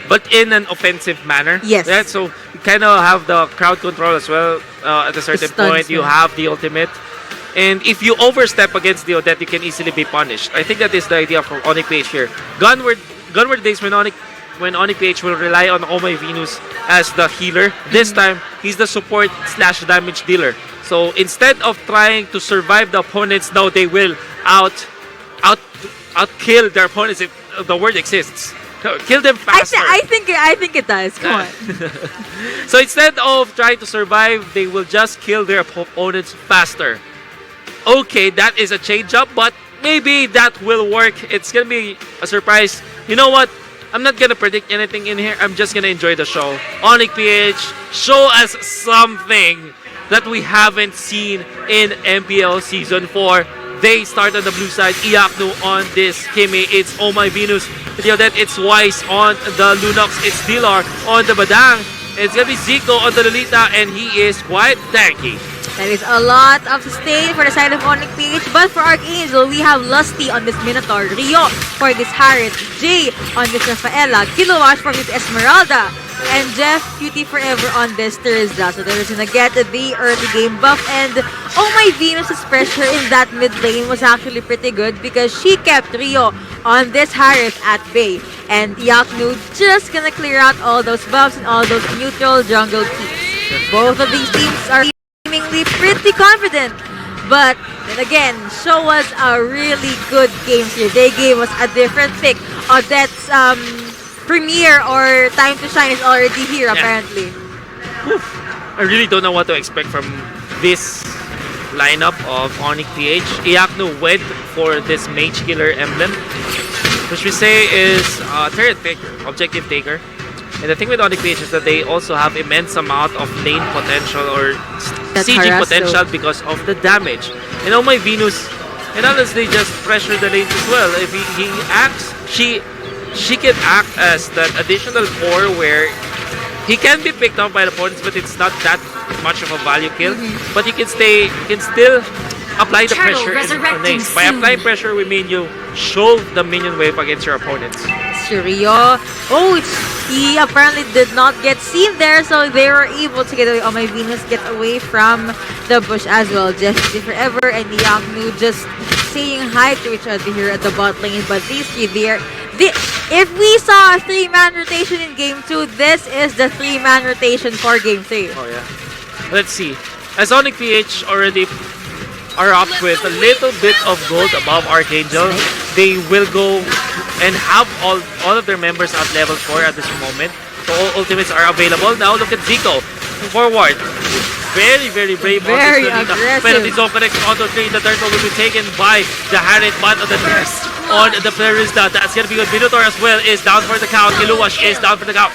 but in an offensive manner. Yes. Yeah, so you kind of have the crowd control as well. At a certain stuns, point, you yeah. have the ultimate. And if you overstep against the Odette, you can easily be punished. I think that is the idea for Onic PH here. Gunward days when Onic PH will rely on Oh My Venus as the healer. This time, he's the support / damage dealer. So instead of trying to survive the opponents, now they will outkill their opponents if the word exists. Kill them faster. I think it does. Come on. So instead of trying to survive, they will just kill their opponents faster. Okay, that is a change up, but maybe that will work. It's gonna be a surprise. You know what? I'm not gonna predict anything in here. I'm just gonna enjoy the show. Onic PH, show us something that we haven't seen in MPL Season 4. They start on the blue side, Iaknu on this Kimi, it's Oh My Venus, the Odette, it's Wise on the Lunox, it's Dilar on the Badang, it's gonna be Zico on the Lolita, and he is quite tanky. That is a lot of sustain for the side of Onic PH, but for Arkangel, we have Lusty on this Minotaur, Rio for this Harriet, Jay on this Rafaela, Kilowatt for this Esmeralda, and Jeff Cutie Forever on this Thursday. So there is gonna get the early game buff, and Oh My Venus' pressure in that mid lane was actually pretty good because she kept Rio on this Harriet at bay, and Yaknu just gonna clear out all those buffs and all those neutral jungle keeps. Both of these teams are seemingly pretty confident, but then again, show us a really good game here. They gave us a different pick. Odette's premiere or time to shine is already here, Yeah. apparently. I really don't know what to expect from this lineup of Onic PH. Iaknu went for this Mage Killer emblem, which we say is turret taker, objective taker. And the thing with Onic PH is that they also have immense amount of lane potential or sieging potential because of the damage. And oh my Venus, and honestly just pressure the lanes as well. If he acts, she can act as that additional core where he can be picked up by the opponents, but it's not that much of a value kill. But you can still apply the Turtle pressure in resurrecting lanes. By soon. applying pressure, we mean you shove the minion wave against your opponents. Rio. Oh, he apparently did not get seen there, so they were able to get away. Oh, my Venus get away from the bush as well. Jessie forever and Yangnu just saying hi to each other here at the bot lane. But these three, if we saw a 3-man rotation in game 2, this is the 3-man rotation for game 3. Oh yeah. Let's see. As Onic PH already are up with a little bit of gold above Arkangel, they will go and have all of their members at level 4 at this moment. So all ultimates are available. Now look at Zico. Forward. Very, very brave. Very on this aggressive. Penalty zone connects onto 3. The turtle will be taken by the Harriet Man on the test on the Perista. That's gonna be good. Minotaur as well is down for the count. Kiluwash is down for the count.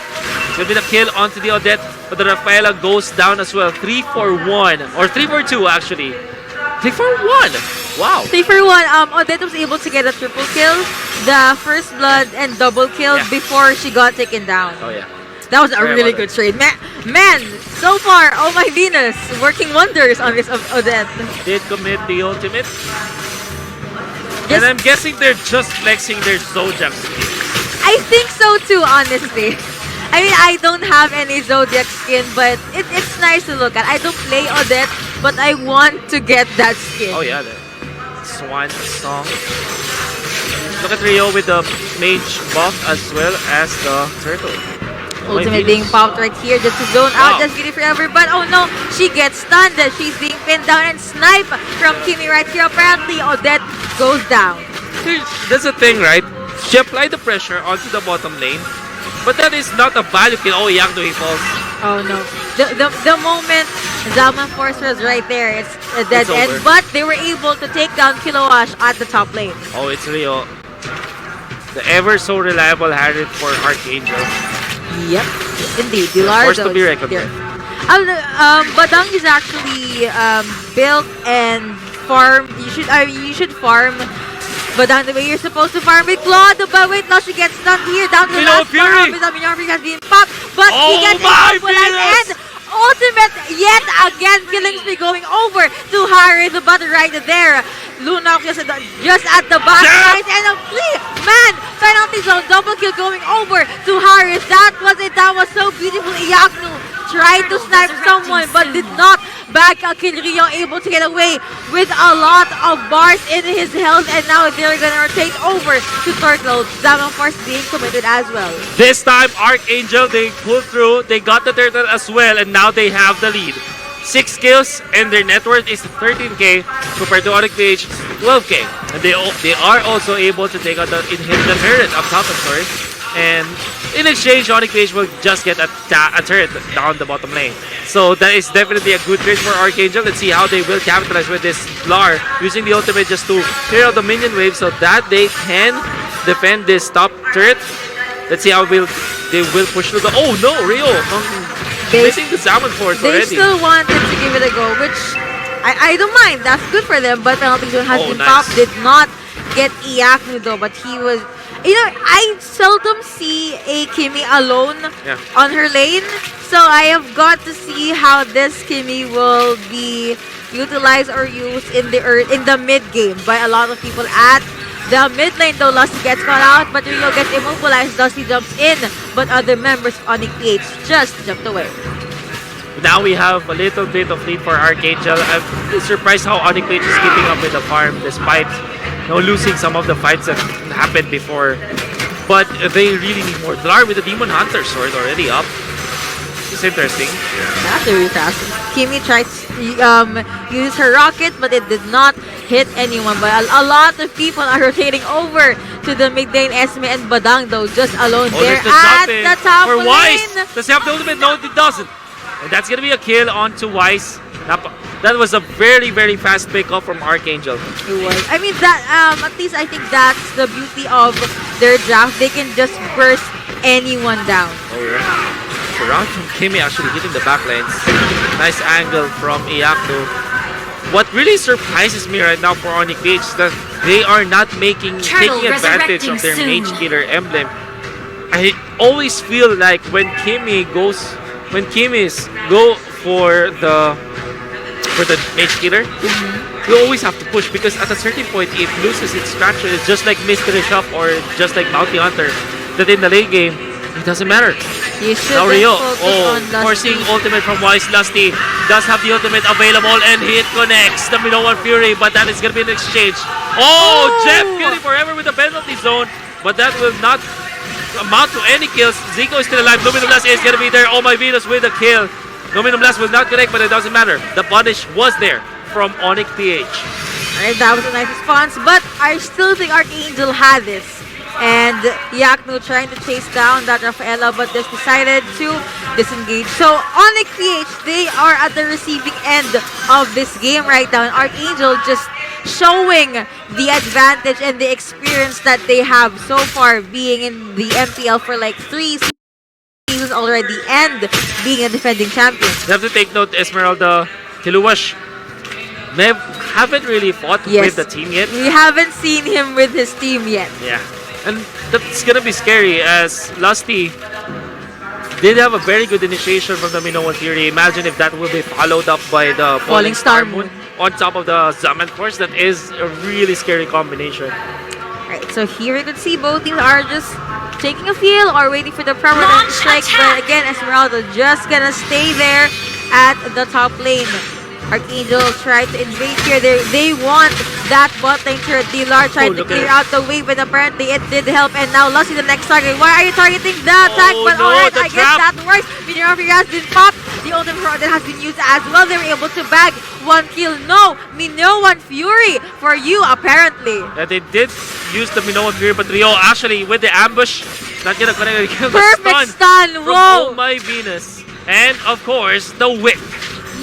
It's gonna be the kill onto the Odette, but the Rafaela goes down as well. 3 for 1 or 3 for 2 actually. 3 for 1. Wow. 3 for 1. Odette was able to get a triple kill, the first blood and double kill before she got taken down. Oh yeah. That was a really good trade. Man, so far, oh my Venus, working wonders on this Odette. Did commit the ultimate. And I'm guessing they're just flexing their Zodiac skin. I think so too, honestly. I mean, I don't have any Zodiac skin, but it's nice to look at. I don't play Odette, but I want to get that skin. Oh yeah, the Swan song. Look at Rio with the mage buff as well as the turtle. Ultimate being popped right here just to zone out just Beauty Forever, but oh no, she gets stunned. She's being pinned down and sniped from Kimi right here. Apparently, Odette goes down. That's the thing, right? She applied the pressure onto the bottom lane, but that is not a value kill. Oh, Yangdo, he falls. Oh no. The moment Zaman Force was right there, it's a dead It's end, over. but they were able to take down Kilowash at the top lane. Oh, it's Rio. The ever so reliable Harriet for Arkangel. Yep, indeed. Bilardo. Forced to be reckoned with. Badang is actually built and farm. You should farm Badang the way you're supposed to farm with Claude. But wait, now she gets stunned here down to the Minotaur last Fury. farm. Minotaur Fury has been popped, but he Oh gets my immobilized and ultimate yet again. Killing spree going over to Harry the butter right there. Lunox just at the back side and a man penalty zone double kill going over to Harris. That was it. That was so beautiful. Iagnu tried to snipe someone but did not back a kill. Rio able to get away with a lot of bars in his health, and now they're gonna rotate over to Turtle. Zaman Force being committed as well. This time, Arkangel, they pulled through. They got the turtle as well, and now they have the lead. 6 kills, and their net worth is 13k compared to Onic PH 12k. And they are also able to take out the turret up top, I'm sorry. And in exchange, Onic PH will just get a turret down the bottom lane. So that is definitely a good trade for Arkangel. Let's see how they will capitalize with this Lar, using the ultimate just to clear out the minion wave so that they can defend this top turret. Let's see how they will push through the... Oh no, Rio! Missing the Zaman Force They already. still wanted to give it a go, which I don't mind. That's good for them. But penalty zone has been nice. popped. Did not get Iaknu though, but he was... You know, I seldom see a Kimi alone on her lane. So I have got to see how this Kimi will be utilized or used in the mid game by a lot of people at the mid lane. Though Lusty gets caught out, but Rio gets immobilized. Lusty jumps in, but other members of Onic PH just jumped away. Now we have a little bit of lead for Arkangel. I'm surprised how Onic PH is keeping up with the farm despite losing some of the fights that happened before. But they really need more. Dlar with the Demon Hunter sword already up. It's interesting. That's really fast. Kimi tried to use her rocket, but it did not hit anyone. But a lot of people are rotating over to the mid lane. Esme and Badang though just alone there there's the at jump in the top for lane. Wise. Does he have the ultimate? No, it doesn't. And that's gonna be a kill onto Wise. That was a very, very fast pickup from Arkangel. It was. I mean, that at least I think that's the beauty of their draft. They can just burst anyone down. Oh yeah. So round from Kimi actually hitting the backlines. Nice angle from Iyakno. What really surprises me right now for Onic PH is that they are not taking advantage of their Mage Killer emblem. I always feel like when Kimmy's go for the Mage Killer, you always have to push because at a certain point it loses its traction. It's just like Mystery Shop or just like Bounty Hunter, that in the late game it doesn't matter. You should Now Rio, on forcing ultimate from Wise. Lusty does have the ultimate available and he connects the Minoan Fury, but that is going to be an exchange. Oh, Jeff Fury forever with the penalty zone, but that will not amount to any kills. Zico is still alive. Luminum Blast is going to be there. Oh my Venus with a kill. Luminum Blast will not connect, but it doesn't matter. The punish was there from Onic PH. Alright, that was a nice response, but I still think Arkangel had this. And Yakno trying to chase down that Rafaela, but just decided to disengage. So Onic PH, they are at the receiving end of this game right now. And Arkangel just showing the advantage and the experience that they have so far, being in the MPL for like 3 seasons already and being a defending champion. You have to take note, Esmeralda Kiluwash haven't really fought with the team yet. We haven't seen him with his team yet. Yeah. And that's gonna be scary as Lusty did have a very good initiation from the Minoan Fury. Imagine if that will be followed up by the Falling Star Moon on top of the Zaman Force. That is a really scary combination. Alright, so here you can see both teams are just taking a feel or waiting for the permanent strike. But again, Esmeralda just gonna stay there at the top lane. Arkangel tried to invade here. They want that bot lane turret. Dilar tried to clear out the way, but apparently it did help. And now Lusty the next target. Why are you targeting the attack? But alright, I guess that works. Minoan Fury has been popped. The ultimate that has been used as well. They were able to bag 1 kill. No, Minoan Fury for you apparently. Yeah, they did use the Minoan Fury, but Rio actually with the ambush, not gonna connect again. Perfect stun. Whoa! Oh my Venus. And of course, the whip.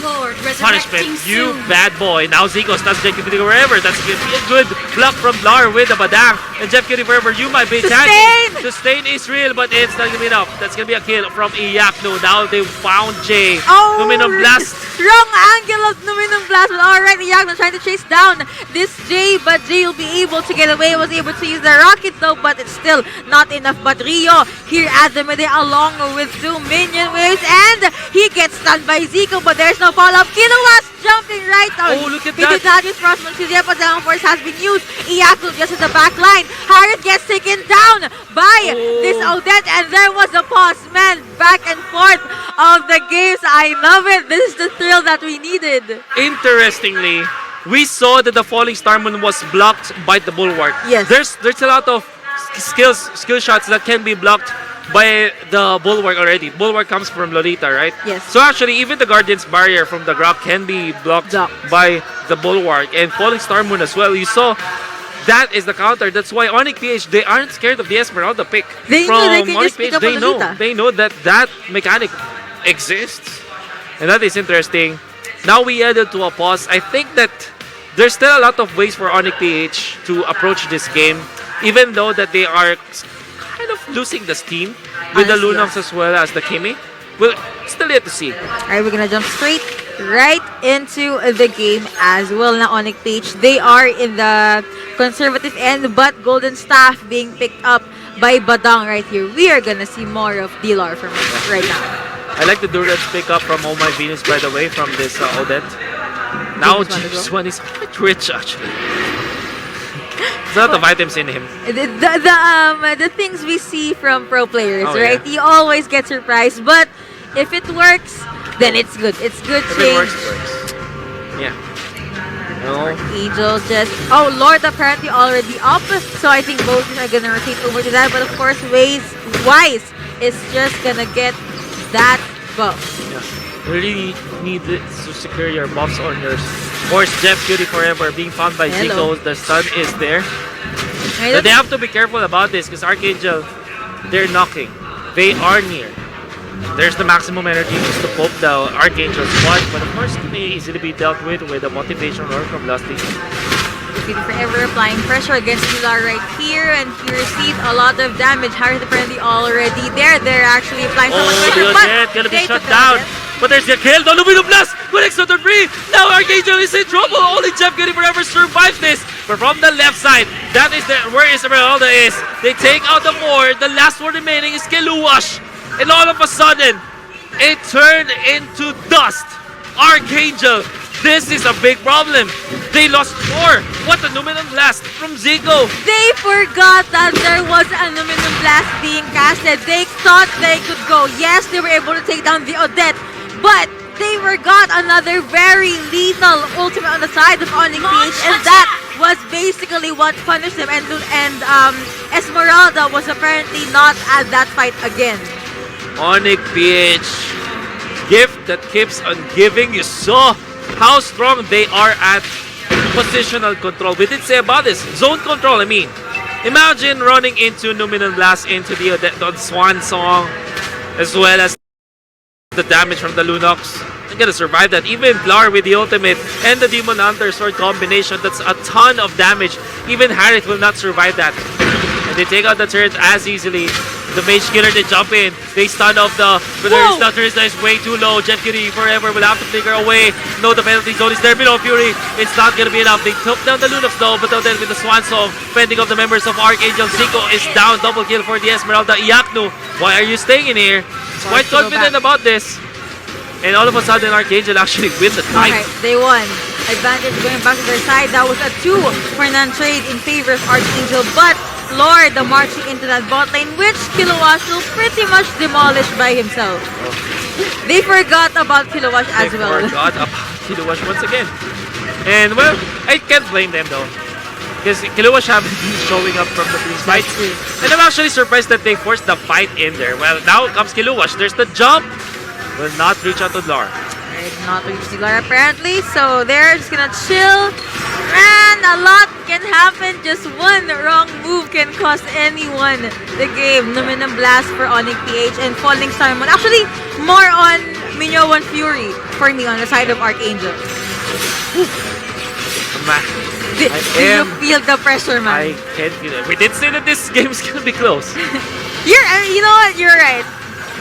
Lord, Punishment, you bad boy. Now Zico stuns Jeff Cutie forever. That's gonna be a good block from Blar with the Badang. And Jeff Cutie forever, you might be tagging. Sustain is real, but it's not gonna be enough. That's gonna be a kill from Iyakno. Now they found Jay. Oh, Luminum Blast. Wrong angle of Luminum Blast. But alright, Iyakno trying to chase down this Jay, but Jay will be able to get away. Was able to use the rocket though, but it's still not enough. But Rio here at the mid along with 2 minion waves, and he gets stunned by Zico, but there's no follow-up. Kilowatt jumping right on. Oh, look at he that. did not use Frostman because the Down Force has been used. Iyakno just in the back line. Harriet gets taken down by this Odette, and there was a pause. Man, back and forth of the games. I love it. This is the thrill that we needed. Interestingly, we saw that the Falling Star Moon was blocked by the Bulwark. Yes. There's a lot of skill shots that can be blocked by the Bulwark already. Bulwark comes from Lolita, right? Yes. So actually, even the Guardian's Barrier from the Grok can be blocked by the Bulwark. And Falling Star Moon as well. You saw that is the counter. That's why Onic PH, they aren't scared of the Esmeralda pick. They know they can just pick up on Lolita. They know that that mechanic exists. And that is interesting. Now we added to a pause. I think that there's still a lot of ways for Onic PH to approach this game. Even though that they are kind of losing the steam with the Lunams as well as the Kimi. Well, still yet to see. Alright, we're gonna jump straight right into the game as well. Now Onic PH, they are in the conservative end, but Golden Staff being picked up by Badang right here. We are gonna see more of Dilar from right now. I like the Durance pick up from Oh My Venus, by the way, from this Odette. Now this one is quite rich actually. There's a lot of items in him. The things we see from pro players, right? Yeah. You always get surprised, but if it works, then it's good. It's good If change. it works, it works. Yeah. No. Angel just... Oh, Lord apparently already up. So I think both are going to rotate over to that. But of course, Wise is just going to get that buff. Yeah. You really need to secure your buffs on your horse. Jeff Cutie forever being found by Zico. The stun is there. But they have to be careful about this because Arkangel, they're knocking. They are near. There's the maximum energy used to poke the Arkangel squad, but of course, it may easily be dealt with a motivation roar from Lusty. Forever applying pressure against Pilar right here, and he received a lot of damage. Harris apparently already there. They're actually applying so much pressure, but Jet gonna be they shut took the down. hit. But there's the kill. The Lumino Blast connects to the free. Now Arkangel is in trouble. Only Jeff Goody forever survives this. But from the left side, that is where Esmeralda is. They take out the more. The last one remaining is Kiluwash. And all of a sudden, it turned into dust. Arkangel, this is a big problem. They lost 4. What a Numinum Blast from Zico. They forgot that there was an aluminum blast being casted. They thought they could go. Yes, they were able to take down the Odette, but they forgot another very lethal ultimate on the side of Onic PH, and that was basically what punished them. And Esmeralda was apparently not at that fight again. Onic PH, gift that keeps on giving. You saw how strong they are at positional control. We did say about this. Zone control, I mean. Imagine running into Numinum Blast into the Swan Song, as well as the damage from the Lunox. They're gonna survive that. Even Blar with the ultimate and the Demon Hunter sword combination, that's a ton of damage. Even Harith will not survive that. And they take out the turret as easily. The Mage Killer, they jump in. They stun off the... But the Turret is way too low. Jeff Curie forever will have to figure away. No, the penalty zone is there below Fury. It's not going to be enough. They took down the Lunox though, but then with the Swan Song, fending off the members of Arkangel. Zico is down. Double kill for the Esmeralda. Iaknu, why are you staying in here? He's quite confident about this. And all of a sudden, Arkangel actually win the fight. Okay, they won. Advantage going back to their side. That was a 2 for none trade in favor of Arkangel, but Lord marching into that bot lane, which Kilowash will pretty much demolish by himself. They forgot about Kilowash as well. They forgot about Kilowash once again. And well, I can't blame them though, because Kilowash haven't been showing up from the previous fight. And I'm actually surprised that they forced the fight in there. Well, now comes Kilowash. There's the jump. Will not reach out to Lar. Not reach Lar apparently, so they're just gonna chill. And a lot can happen. Just one wrong move can cost anyone the game. Numinum Blast for Onic PH and Falling Simon. Actually, more on Minyo 1 Fury for me on the side of Arkangel. Do you feel the pressure, man? I can feel it. We did say that this game is gonna be close. You know what? You're right.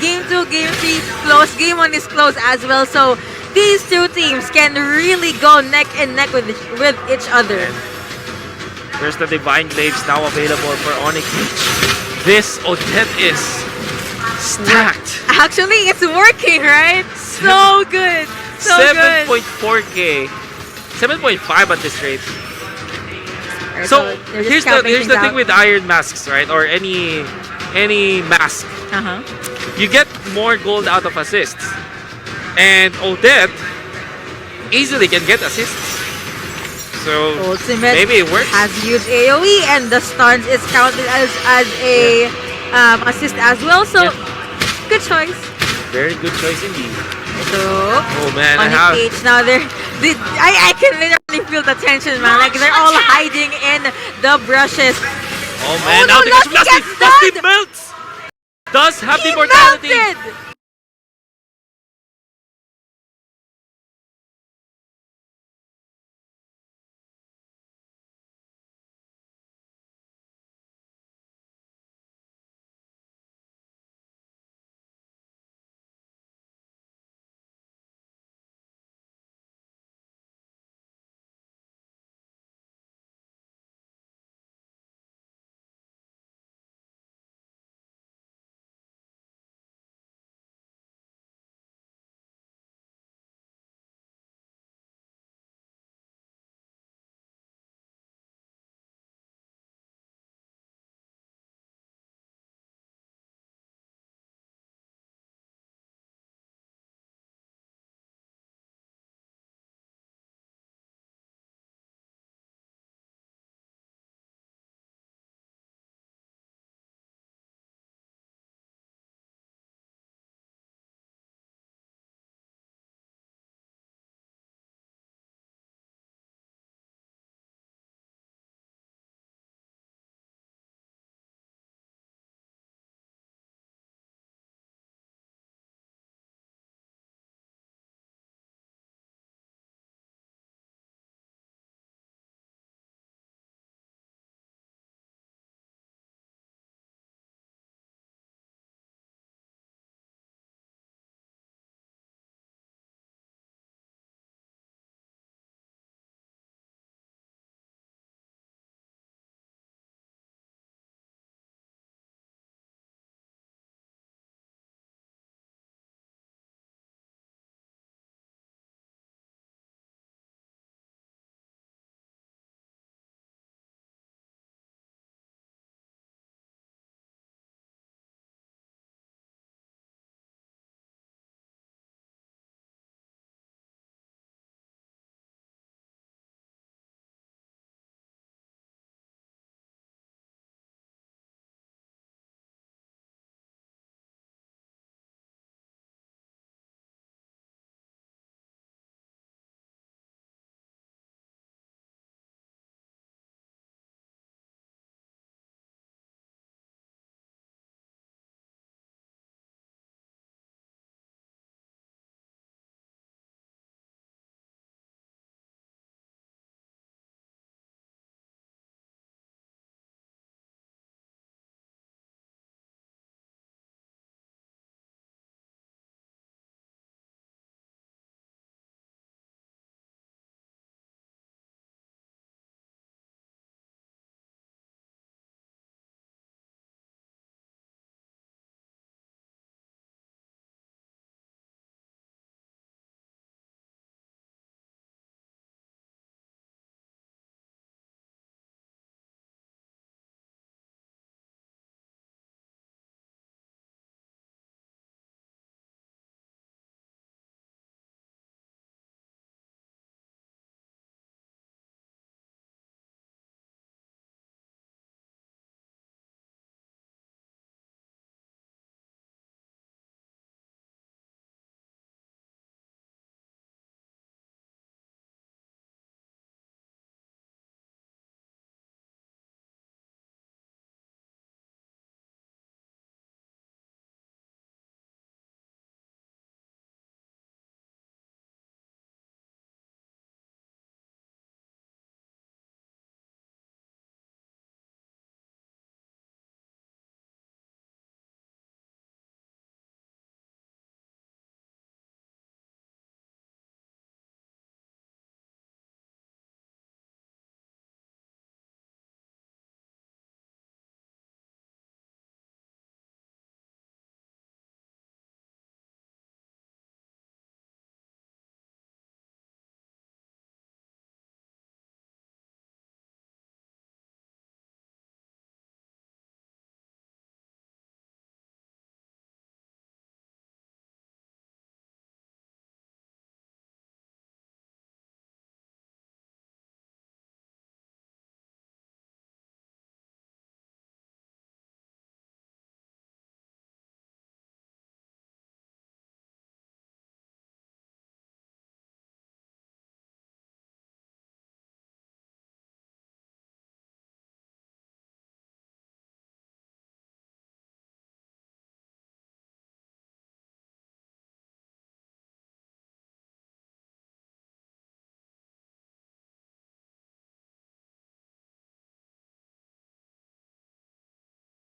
Game 2, Game 3 close. Game 1 is close as well. So these two teams can really go neck and neck with each other. There's the Divine Glaives now available for Onic PH. This Odette is stacked. Actually, it's working, right? So good. So good. 7.4k. 7.5 at this rate. Right, So here's the thing thing with Iron Masks, right? Or any mask. You get more gold out of assists. And Odette easily can get assists. So Ultimate maybe it works. has huge AoE, and the stuns is counted as a assist as well. So good choice. Very good choice indeed. So Oh man, I on have the page now, I can literally feel the tension, man. Like they're all hiding in the brushes. Oh man, Oh, no, now they got Lusty gets Lusty stunned! melts! Does have the He immortality. melted!